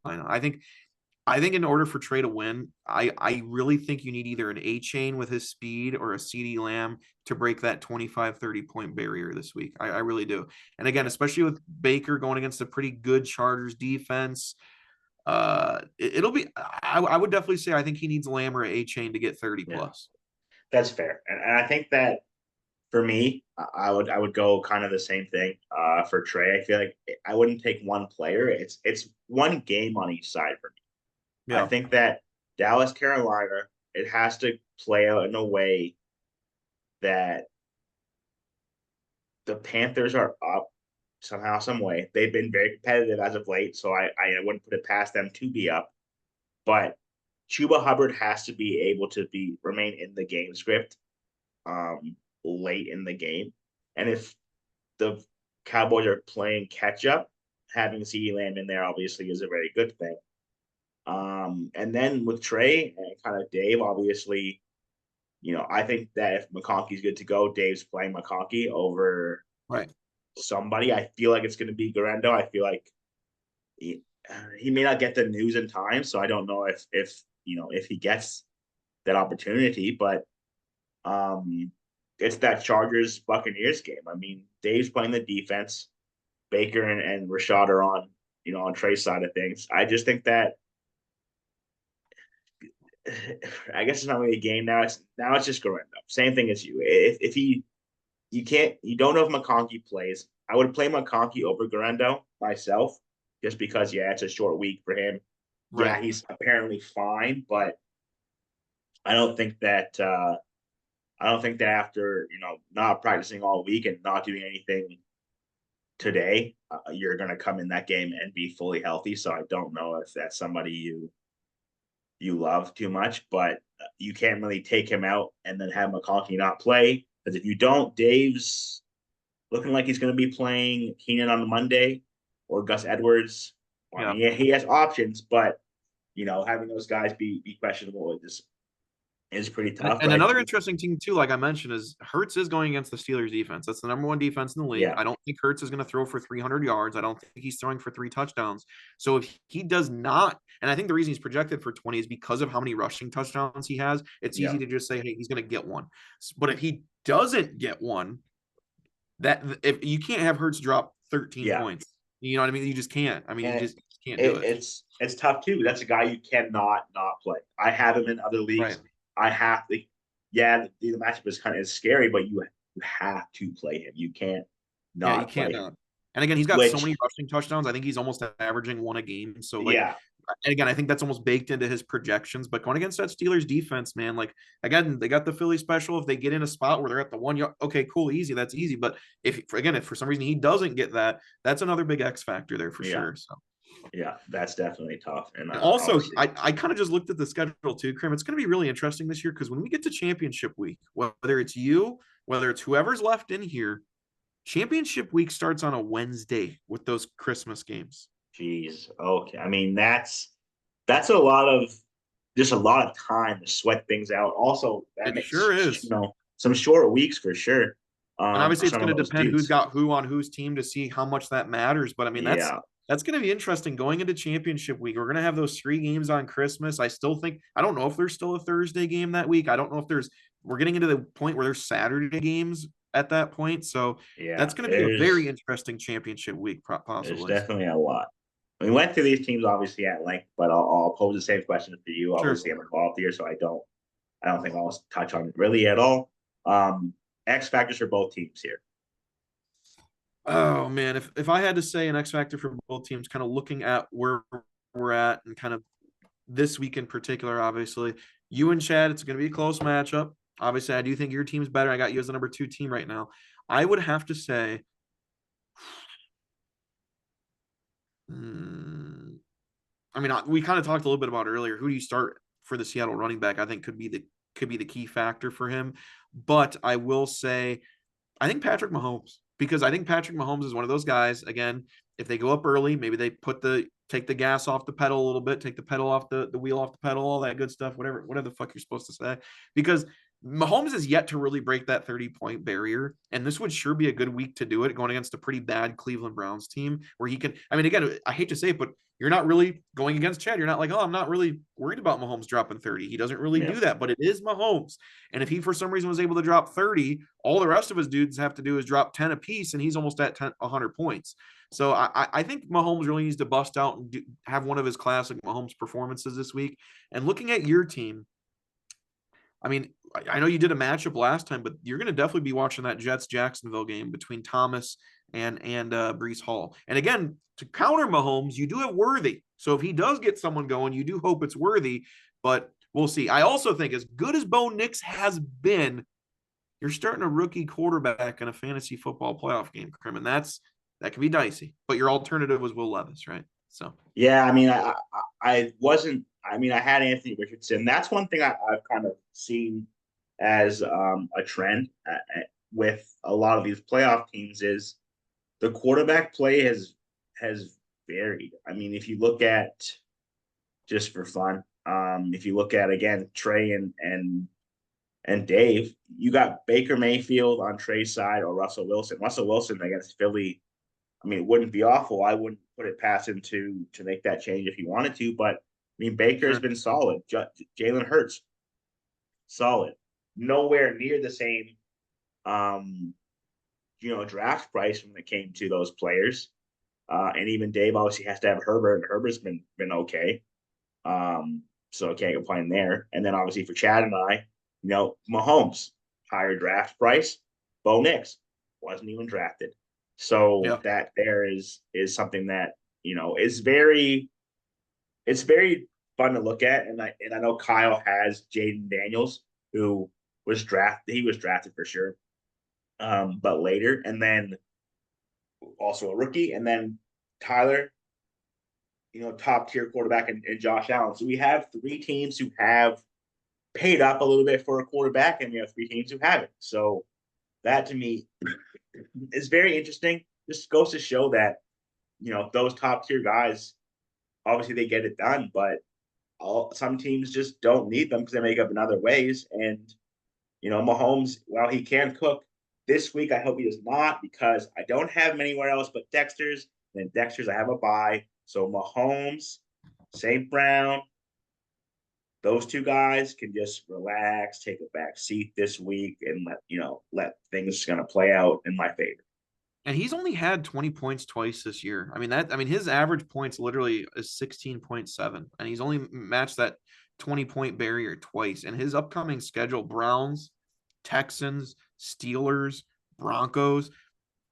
I think in order for Trey to win, I really think you need either an A chain with his speed or a CD Lamb to break that 25, 30 point barrier this week. I really do. And again, especially with Baker going against a pretty good Chargers defense, it'll be, I would definitely say I think he needs Lamb or a chain to get 30
Yeah,
plus.
that's fair, and I think that for me, I would go kind of the same thing. For Trey, I feel like I wouldn't take one player. It's one game on each side for me. I
Yeah.
think that Dallas, Carolina, it has to play out in a way that the Panthers are up somehow, some way. They've been very competitive as of late, so I wouldn't put it past them to be up. But Chuba Hubbard has to be able to be remain in the game script late in the game. And if the Cowboys are playing catch up, having CeeDee Lamb in there obviously is a very good thing. And then with Trey and kind of Dave, obviously, I think that if McConkey's good to go, Dave's playing McConkey over
Right.
somebody. I feel like it's going to be Garendo. I feel like he may not get the news in time, so I don't know if he gets that opportunity. But it's that Chargers Buccaneers game. I mean, Dave's playing the defense. Baker and Rashad are on Trey's side of things. I just think that I guess it's not really a game now. It's just Garendo. Same thing as you. If he you don't know if McConkey plays. I would play McConkey over Garendo myself, just because it's a short week for him.
Right.
Yeah, he's apparently fine, but I don't think that after not practicing all week and not doing anything today, you're going to come in that game and be fully healthy. So I don't know if that's somebody you love too much, but you can't really take him out and then have McConkey not play, because if you don't, Dave's looking like he's going to be playing Keenan on Monday or Gus Edwards. I
Yeah.
mean, he has options, but having those guys be questionable is pretty tough.
And
But
another interesting team too, like I mentioned, is Hurts is going against the Steelers defense. That's the number one defense in the league.
yeah,
I don't think Hurts is going to throw for 300 yards. I don't think he's throwing for 3 touchdowns. So if he does not, and I think the reason he's projected for 20 is because of how many rushing touchdowns he has. It's
yeah,
easy to just say, hey, he's going to get one. But if he doesn't get one, that if you can't have Hurts drop 13
yeah,
points, you know what I mean? You just can't. I mean, you
and
just can't do it.
it's tough too. That's a guy you cannot not play. I have him in other
Right.
leagues. I have to. Yeah, the matchup is kind of scary, but you have to play him. You can't
Yeah, you
not
can't
play him.
not. And again, he's got so
Which,
many rushing touchdowns. I think he's almost averaging one a game. So like,
yeah,
and again, I think that's almost baked into his projections. But going against that Steelers defense, man, like again, they got the Philly special. If they get in a spot where they're at the 1 yard, okay, cool, easy, that's easy. But if for some reason he doesn't get that, that's another big X factor there for
yeah,
sure. So.
yeah, that's definitely tough. And
And also,
obviously,
I kind of just looked at the schedule too, Krim. It's going to be really interesting this year because when we get to championship week, whether it's you, whether it's whoever's left in here, championship week starts on a Wednesday with those Christmas games.
geez, okay. I mean, that's a lot of time to sweat things out. Also, that
It sure
makes
is.
some short weeks for sure.
And
For
obviously, it's
some
going
of
to
those
depend who's
dudes.
got who on whose team to see how much that matters. But I mean,
Yeah,
that's going to be interesting going into championship week. We're going to have those 3 games on Christmas. I still think I don't know if there's still a Thursday game that week. I don't know if there's. We're getting into the point where there's Saturday games at that point. So
yeah.
that's going to be a very interesting championship week,
There's
possibly.
definitely a lot. We went through these teams obviously at length, but I'll pose the same question for you.
Sure.
Obviously, I'm involved here, so I don't think I'll touch on it really at all. X factors for both teams here.
Oh man, if I had to say an X factor for both teams, kind of looking at where we're at and kind of this week in particular, obviously, you and Chad, it's going to be a close matchup. Obviously, I do think your team's better. I got you as the number 2 team right now. I would have to say, hmm, I mean, we kind of talked a little bit about earlier. Who do you start for the Seattle running back? I think could be the key factor for him. But I will say I think Patrick Mahomes, because I think Patrick Mahomes is one of those guys. Again, if they go up early, maybe they take the gas off the pedal a little bit, take the pedal off the wheel off the pedal, all that good stuff, whatever the fuck you're supposed to say. Because Mahomes has yet to really break that 30-point barrier. And this would sure be a good week to do it, going against a pretty bad Cleveland Browns team where he can. I mean, again, I hate to say it, but you're not really going against Chad. You're not like, oh, I'm not really worried about Mahomes dropping 30. He doesn't really
Yeah,
do that, but it is Mahomes. And if he, for some reason, was able to drop 30, all the rest of his dudes have to do is drop 10 apiece, and he's almost at 100 points. So I think Mahomes really needs to bust out and have one of his classic Mahomes performances this week. And looking at your team, I mean, I know you did a matchup last time, but you're going to definitely be watching that Jets Jacksonville game between Thomas and Brees Hall. And again, to counter Mahomes, you do have Worthy. So if he does get someone going, you do hope it's Worthy, but we'll see. I also think as good as Bo Nix has been, you're starting a rookie quarterback in a fantasy football playoff game, Krim, and that can be dicey. But your alternative was Will Levis, right? So
yeah. I mean, I wasn't. I mean, I had Anthony Richardson. That's one thing I've kind of seen as a trend with a lot of these playoff teams is the quarterback play has varied. I mean, if you look at just for fun, if you look at again Trey and Dave, you got Baker Mayfield on Trey's side or Russell Wilson. Russell Wilson against Philly. I mean, it wouldn't be awful. I wouldn't put it past him to make that change if he wanted to. But I mean, Baker has
sure.
been solid. Jalen Hurts, solid. Nowhere near the same, um, draft price when it came to those players. And even Dave obviously has to have Herbert, and Herbert's been okay. So I can't complain there. And then obviously for Chad and I, Mahomes, higher draft price. Bo Nix wasn't even drafted. So
Yeah.
that there is something that, is very, it's very fun to look at. And I know Kyle has Jaden Daniels, who he was drafted for sure. But later, and then also a rookie, and then Tyler, top tier quarterback, and Josh Allen. So we have three teams who have paid up a little bit for a quarterback, and we have three teams who haven't. So that to me is very interesting. This goes to show that, those top tier guys, obviously they get it done, but some teams just don't need them because they make up in other ways. And, Mahomes, while he can cook this week, I hope he does not, because I don't have him anywhere else but Dexter's. And then Dexter's, I have a bye. So Mahomes, St. Brown, those two guys can just relax, take a back seat this week, and let things kind of play out in my favor.
And he's only had 20 points twice this year. His average points literally is 16.7, and he's only matched that 20-point barrier twice. And his upcoming schedule: Browns, Texans, Steelers, Broncos.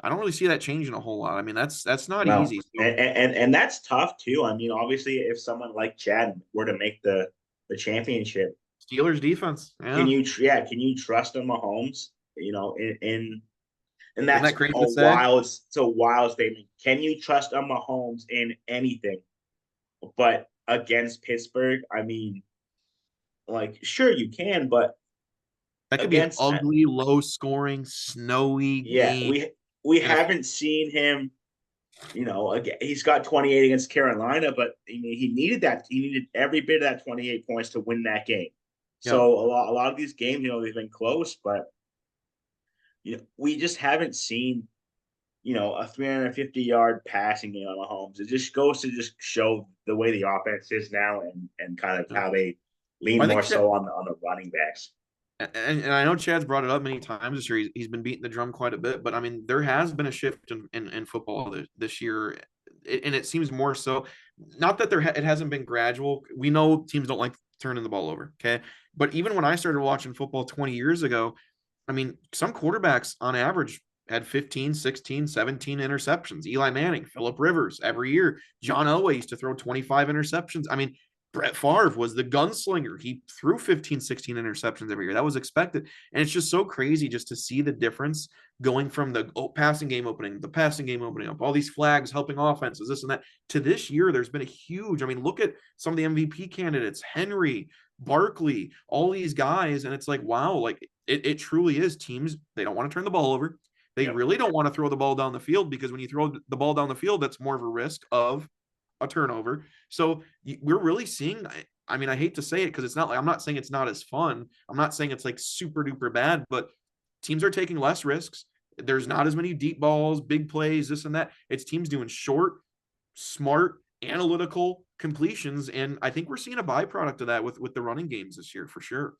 I don't really see that changing a whole lot. That's not
No,
easy. So,
and that's tough too. I mean, obviously, if someone like Chad were to make the championship,
Steelers defense.
can
Yeah.
you trust a Mahomes? And
Isn't
that's
that crazy to say?
it's a wild statement. Can you trust a Mahomes in anything? But against Pittsburgh, I mean, like, sure you can, but
That could be an
against,
ugly, low scoring, snowy
yeah,
game.
we
And if
haven't seen him. Again, he's got 28 against Carolina, but I mean, he needed that. He needed every bit of that 28 points to win that game.
yeah,
So a lot of these games, they've been close, but we just haven't seen, a 350-yard passing game on Mahomes. It just goes to just show the way the offense is now, and kind of
yeah.
how they lean
I
more
think
so on the running backs.
and I know Chad's brought it up many times this year. He's been beating the drum quite a bit, but there has been a shift in football this year, and it seems more so. Not that it hasn't been gradual. We know teams don't like turning the ball over, okay? But even when I started watching football 20 years ago, some quarterbacks on average had 15, 16, 17 interceptions. Eli Manning, Philip Rivers, every year. John Elway used to throw 25 interceptions. Brett Favre was the gunslinger. He threw 15, 16 interceptions every year. That was expected. And it's just so crazy just to see the difference going from the passing game opening, the passing game opening up, all these flags helping offenses, this and that, to this year. There's been a huge, look at some of the MVP candidates: Henry, Barkley, all these guys. And it's like, wow, like it truly is. Teams, they don't want to turn the ball over. They
Yep.
really don't want to throw the ball down the field, because when you throw the ball down the field, that's more of a risk of a turnover. So we're really seeing, I hate to say it, because it's not like, I'm not saying it's not as fun. I'm not saying it's like super duper bad, but teams are taking less risks. There's not as many deep balls, big plays, this and that. It's teams doing short, smart, analytical completions. And I think we're seeing a byproduct of that with the running games this year for sure.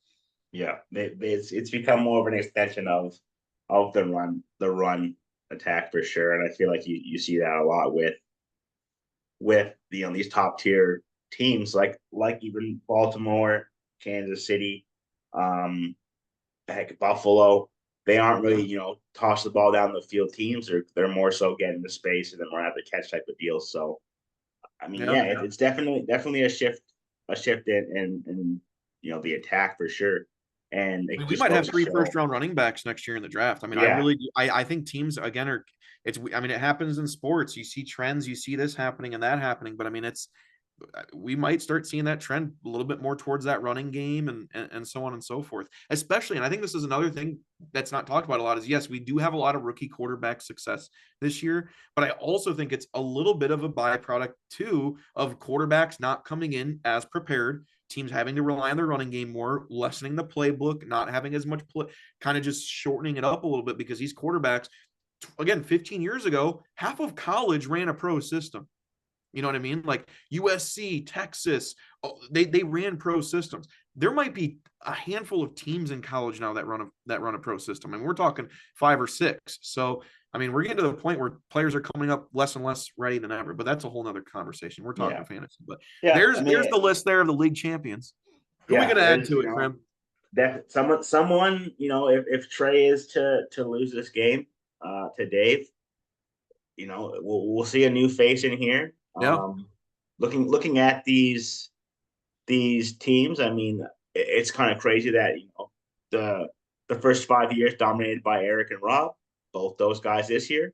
Yeah, it's become more of an extension of the run attack for sure, and I feel like you see that a lot with these top tier teams like even Baltimore, Kansas City, um, heck, Buffalo. They aren't really
Yeah.
toss the ball down the field teams, or they're more so getting the space and then run out the catch type of deals. So I mean,
Yeah.
yeah, it's definitely a shift in the attack for sure, and it
We
just
might have
goes to
three
show,
first round running backs next year in the draft. I
yeah,
really do. I think teams again it happens in sports. You see trends, you see this happening and that happening, but we might start seeing that trend a little bit more towards that running game, and so on and so forth. Especially, and I think this is another thing that's not talked about a lot, is yes, we do have a lot of rookie quarterback success this year, but I also think it's a little bit of a byproduct too of quarterbacks not coming in as prepared, teams having to rely on their running game more, lessening the playbook, not having as much play, kind of just shortening it up a little bit, because these quarterbacks, again, 15 years ago, half of college ran a pro system. You know what I mean? Like USC, Texas, they ran pro systems. There might be a handful of teams in college now that run a pro system, and we're talking 5 or 6. So we're getting to the point where players are coming up less and less ready than ever. But that's a whole nother conversation. We're
yeah,
talking fantasy, but
yeah.
there's
I mean,
the list there of the league champions. Who are we
yeah,
going to add
there's
to it, Krim?
That someone, if Trey is to lose this game to Dave, we'll see a new face in here.
Yeah.
Looking at these teams, I mean, it's kind of crazy that the the first 5 years dominated by Eric and Rob, both those guys this year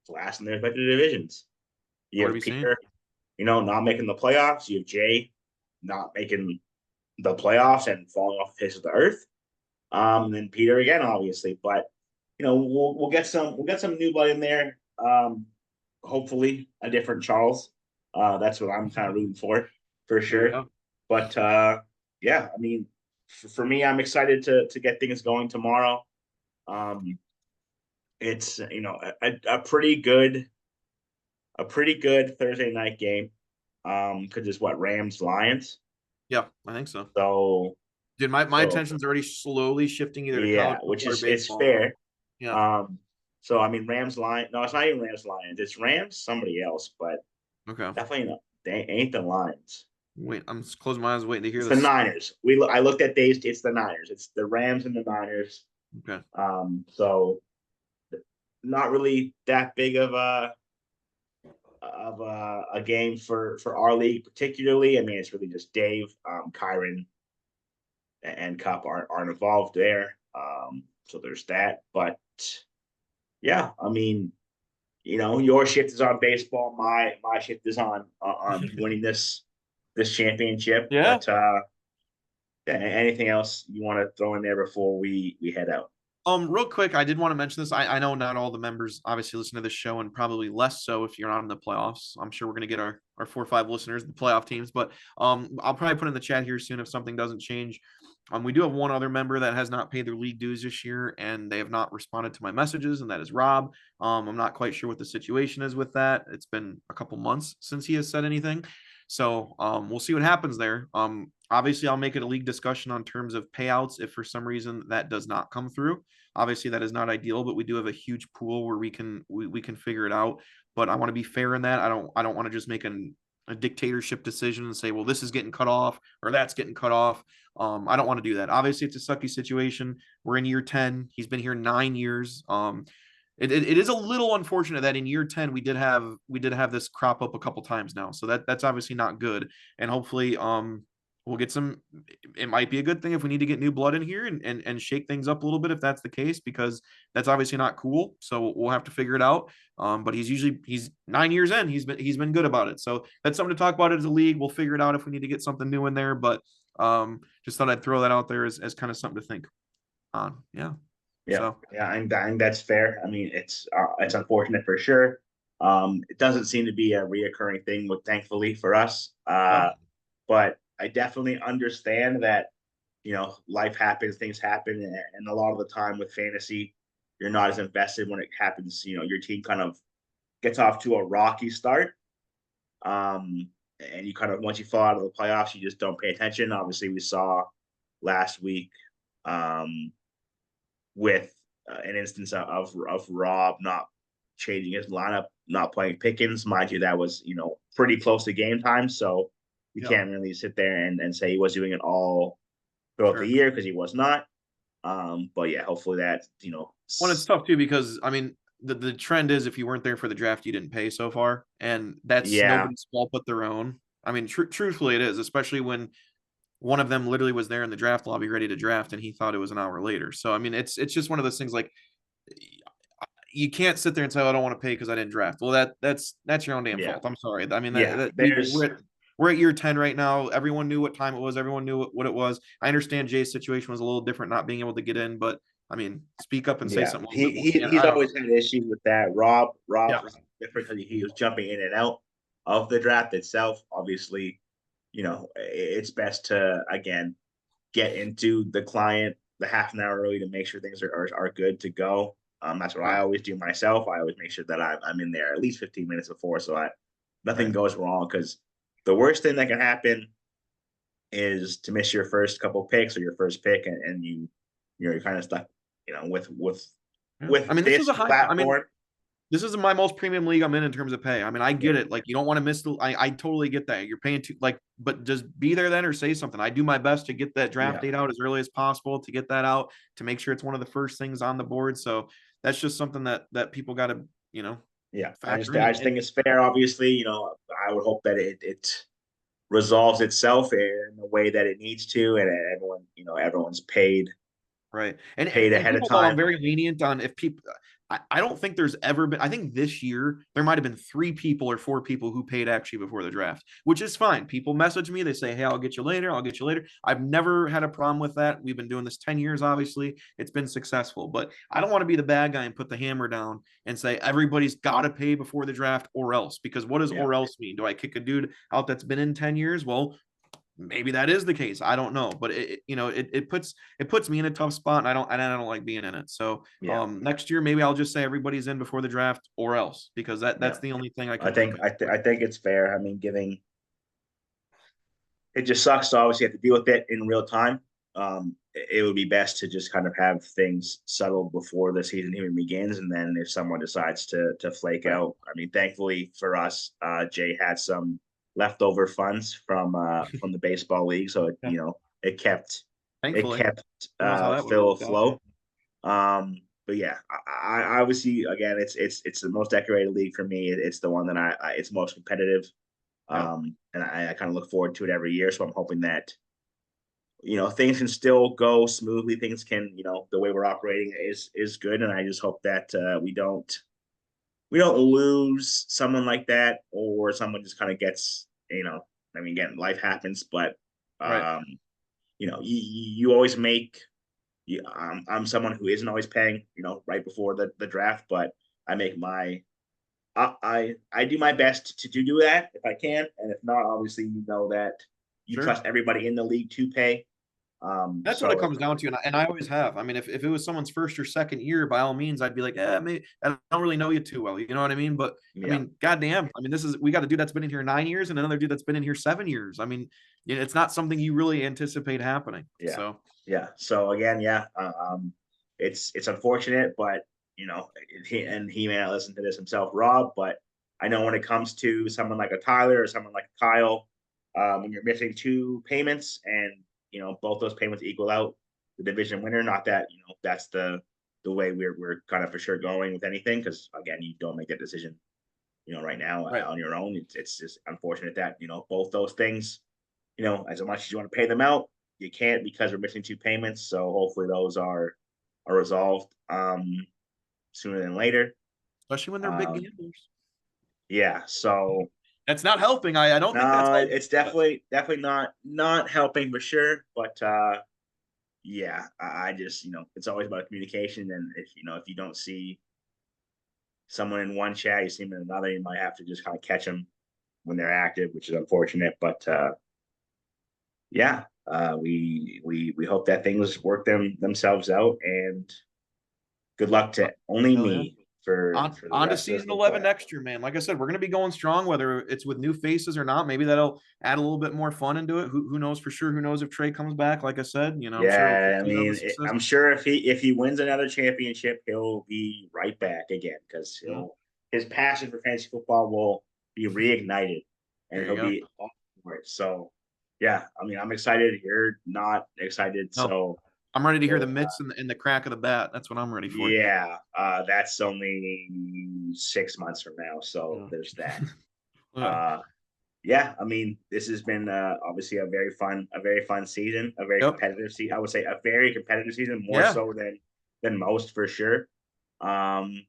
last in their respective divisions. You
What are
have
we seeing?
Peter, not making the playoffs. You have Jay not making the playoffs and falling off the face of the earth. And then Peter again, obviously. But we'll get some new blood in there. Hopefully a different Charles. That's what I'm kind of rooting for
There you
sure.
go.
But yeah, I mean, for me, I'm excited to get things going tomorrow. Um, it's a pretty good Thursday night game. Because it's what, Rams Lions.
Yeah, I think so.
So
Dude, my
so
attention's already slowly shifting either to
yeah,
college
which
football or
is it's
baseball.
fair.
Yeah.
So I mean, Rams Lions. No, it's not even Rams Lions. It's Rams somebody else, but
Okay.
definitely not. They ain't the Lions.
Wait, I'm just closing my eyes waiting to hear
It's the
this.
Niners. I looked at days. It's the Niners. It's the Rams and the Niners.
Okay.
So not really that big of a game for our league particularly. I mean, it's really just Dave, Kyron, and Cup aren't involved there. So there's that. But yeah, I mean, your shift is on baseball. My shift is on winning this championship.
Yeah.
But yeah, anything else you want to throw in there before we head out?
Real quick, I did want to mention this. I know not all the members obviously listen to this show, and probably less so if you're not in the playoffs. I'm sure we're gonna get our 4 or 5 listeners, the playoff teams, but I'll probably put in the chat here soon if something doesn't change. We do have one other member that has not paid their league dues this year, and they have not responded to my messages, and that is Rob. I'm not quite sure what the situation is with that. It's been a couple months since he has said anything. So we'll see what happens there. Obviously, I'll make it a league discussion on terms of payouts if for some reason that does not come through. Obviously, that is not ideal, but we do have a huge pool where we can figure it out. But I want to be fair in that. I don't want to just make a dictatorship decision and say, well, this is getting cut off or that's getting cut off. I don't want to do that. Obviously, it's a sucky situation. We're in year 10. He's been here 9 years. It is a little unfortunate that in year 10 we did have this crop up a couple times now. So that's obviously not good. And hopefully we'll get some. It might be a good thing if we need to get new blood in here and shake things up a little bit if that's the case, because that's obviously not cool. So we'll have to figure it out. But he's 9 years in. He's been good about it. So that's something to talk about as a league. We'll figure it out if we need to get something new in there. But just thought I'd throw that out there as kind of something to think on. Yeah.
Yeah,
So
yeah, and that's fair. I mean, it's unfortunate for sure. It doesn't seem to be a reoccurring thing, with thankfully for us.
yeah.
But I definitely understand that life happens, things happen, and a lot of the time with fantasy, you're not as invested when it happens. Your team kind of gets off to a rocky start, and you kind of, once you fall out of the playoffs, you just don't pay attention. Obviously, we saw last week. Um, with an instance of Rob not changing his lineup, not playing Pickens. Mind you, that was pretty close to game time, so you
Yeah.
can't really sit there and say he was doing it all throughout the
Sure.
year, because he was not. But yeah, hopefully that
Well, it's tough too because I mean the trend is if you weren't there for the draft, you didn't pay so far, and that's
yeah,
nobody's fault but their own. I mean, truthfully, it is, especially when one of them literally was there in the draft lobby ready to draft, and he thought it was an hour later. So I mean, it's just one of those things like you can't sit there and say, oh, I don't want to pay because I didn't draft. Well, that's your own damn
yeah,
fault. I'm sorry. I mean,
yeah.
we're
There's
at year 10 right now. Everyone knew what time it was. Everyone knew what it was. I understand Jay's situation was a little different, not being able to get in, but I mean, speak up and say
yeah.
something a little bit more.
He's
I don't know.
always had issues with that. Rob
Yeah.
was different because he was jumping in and out of the draft itself. Obviously, it's best to, again, get into the client the half an hour early to make sure things are good to go. That's what I
Right.
always do myself. I always make sure that I'm in there at least 15 minutes before, so nothing
Right.
goes wrong. Because the worst thing that can happen is to miss your first couple picks or your first pick, and you're kind of stuck, with
Yeah. I
with
mean, this is
this
a high. I mean,
platform.
this is my most premium league I'm in terms of pay. I mean, I
Yeah,
get it. Like, you don't want to miss the. I totally get that. You're paying too. Like, but just be there then or say something. I do my best to get that draft
Yeah.
date out as early as possible, to get that out, to make sure it's one of the first things on the board. So that's just something that people got to,
Yeah.
factor
I
in.
just think it's fair, obviously. I would hope that it resolves itself in the way that it needs to, and everyone's
Right. And,
paid
and
ahead of
people know I'm
time.
very lenient on if people, I don't think there's ever been, I think this year there might have been 3 people or 4 people who paid actually before the draft, which is fine. People message me, they say, hey, I'll get you later. I'll get you later. I've never had a problem with that. We've been doing this 10 years, obviously. It's been successful, but I don't want to be the bad guy and put the hammer down and say everybody's got to pay before the draft or else, because what does
Yeah.
or else mean? Do I kick a dude out that's been in 10 years? Well, maybe that is the case. I don't know, but it puts me in a tough spot, and I don't like being in it. So
Yeah.
next year maybe I'll just say everybody's in before the draft or else, because that's
Yeah.
the only thing I
I
can think
think
of.
I think it's fair. I mean, giving it just sucks to obviously have to deal with it in real time. It would be best to just kind of have things settled before the season even begins, and then if someone decides to flake
Right.
out, I mean, thankfully for us, Jay had some leftover funds from the baseball league, so
Yeah.
it kept it
Thankfully,
kept
who knows how that would have
Phil
worked out.
afloat. But yeah, I obviously again, it's the most decorated league for me. It's the one that it's most competitive.
Yeah.
And I kind of look forward to it every year. So I'm hoping that things can still go smoothly. Things can, the way we're operating is good, and I just hope that we don't lose someone like that, or someone just kind of gets, I mean, again, life happens, but
Right.
um, you always make. I'm someone who isn't always paying, right before the draft, but I make my I do my best to do that if I can, and if not, obviously that you
Sure.
trust everybody in the league to pay.
That's what it
So
comes down to, and I always have. I mean, if it was someone's first or second year, by all means, I'd be like, maybe I don't really know you too well. You know what I mean? But I
yeah,
mean, goddamn, I mean, we got a dude that's been in here 9 years and another dude that's been in here 7 years. I mean, it's not something you really anticipate happening.
yeah,
So
yeah. So again, yeah, it's unfortunate, but he may not listen to this himself, Rob. But I know when it comes to someone like a Tyler or someone like a Kyle, when you're missing 2 payments and both those payments equal out the division winner. Not that that's the way we're kind of for sure going with anything, because again, you don't make that decision right now
right,
on your own. It's just unfortunate that both those things, as much as you want to pay them out, you can't because we're missing 2 payments. So hopefully those are resolved sooner than later.
especially when they're big
Um,
gamblers.
yeah. So
That's not helping. I don't think that's
no,
helping.
it's definitely not helping for sure. But yeah, I just it's always about communication, and if you don't see someone in one chat, you see them in another, you might have to just kind of catch them when they're active, which is unfortunate. But yeah, we hope that things work themselves out, and good luck to only
Hell yeah.
me for the
On to
rest of
season
the
11
playoffs.
next year, man. Like I said, we're going to be going strong, whether it's with new faces or not. Maybe that'll add a little bit more fun into it. Who knows for sure? Who knows if Trey comes back? Like I said, I'm sure we'll
Yeah, I
continue on the
mean,
success.
I'm sure if he wins another championship, he'll be right back again, because
Yeah,
his passion for fantasy football will be reignited, and
there you
he'll
go.
be all for it. So, yeah, I mean, I'm excited. You're not excited,
No,
so
I'm ready to hear the
we'll,
mitts and the crack of the bat. That's what I'm ready for.
yeah, that's only 6 months from now, so
Yeah.
there's that.
Yeah.
Uh, yeah, I mean, this has been obviously a very fun season, a very
Yep.
competitive season. I would say a very competitive season, more
Yeah.
so than most for sure. Um,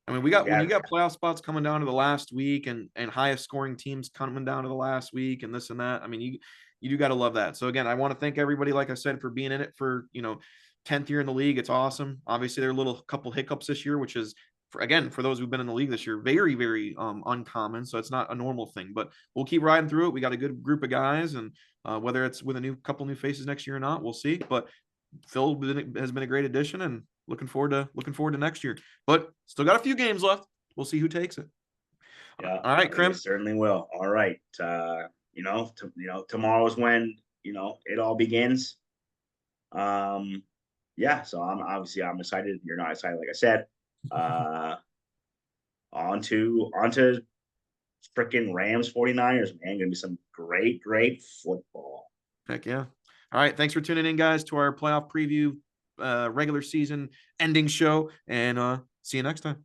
I mean,
we
when
got
you got playoff spots coming down to the last week and highest scoring teams coming down to the last week and this and that. I mean, you do got to love that. So again, I want to thank everybody, like I said, for being in it for 10th year in the league. It's awesome. Obviously, there are a little couple hiccups this year, which is for those who've been in the league this year, very very uncommon. So it's not a normal thing, but we'll keep riding through it. We got a good group of guys, and whether it's with a couple new faces next year or not, we'll see. But Phil has been a great addition, and looking forward to next year. But still got a few games left. We'll see who takes it.
yeah,
All right,
I think it
Krim.
certainly will. All right, tomorrow is when it all begins. Um, yeah, so I'm excited. You're not excited, like I said. Uh, on to freaking Rams 49ers, man. Gonna be some great, great football.
Heck yeah. All right. Thanks for tuning in, guys, to our playoff preview, regular season ending show. And see you next time.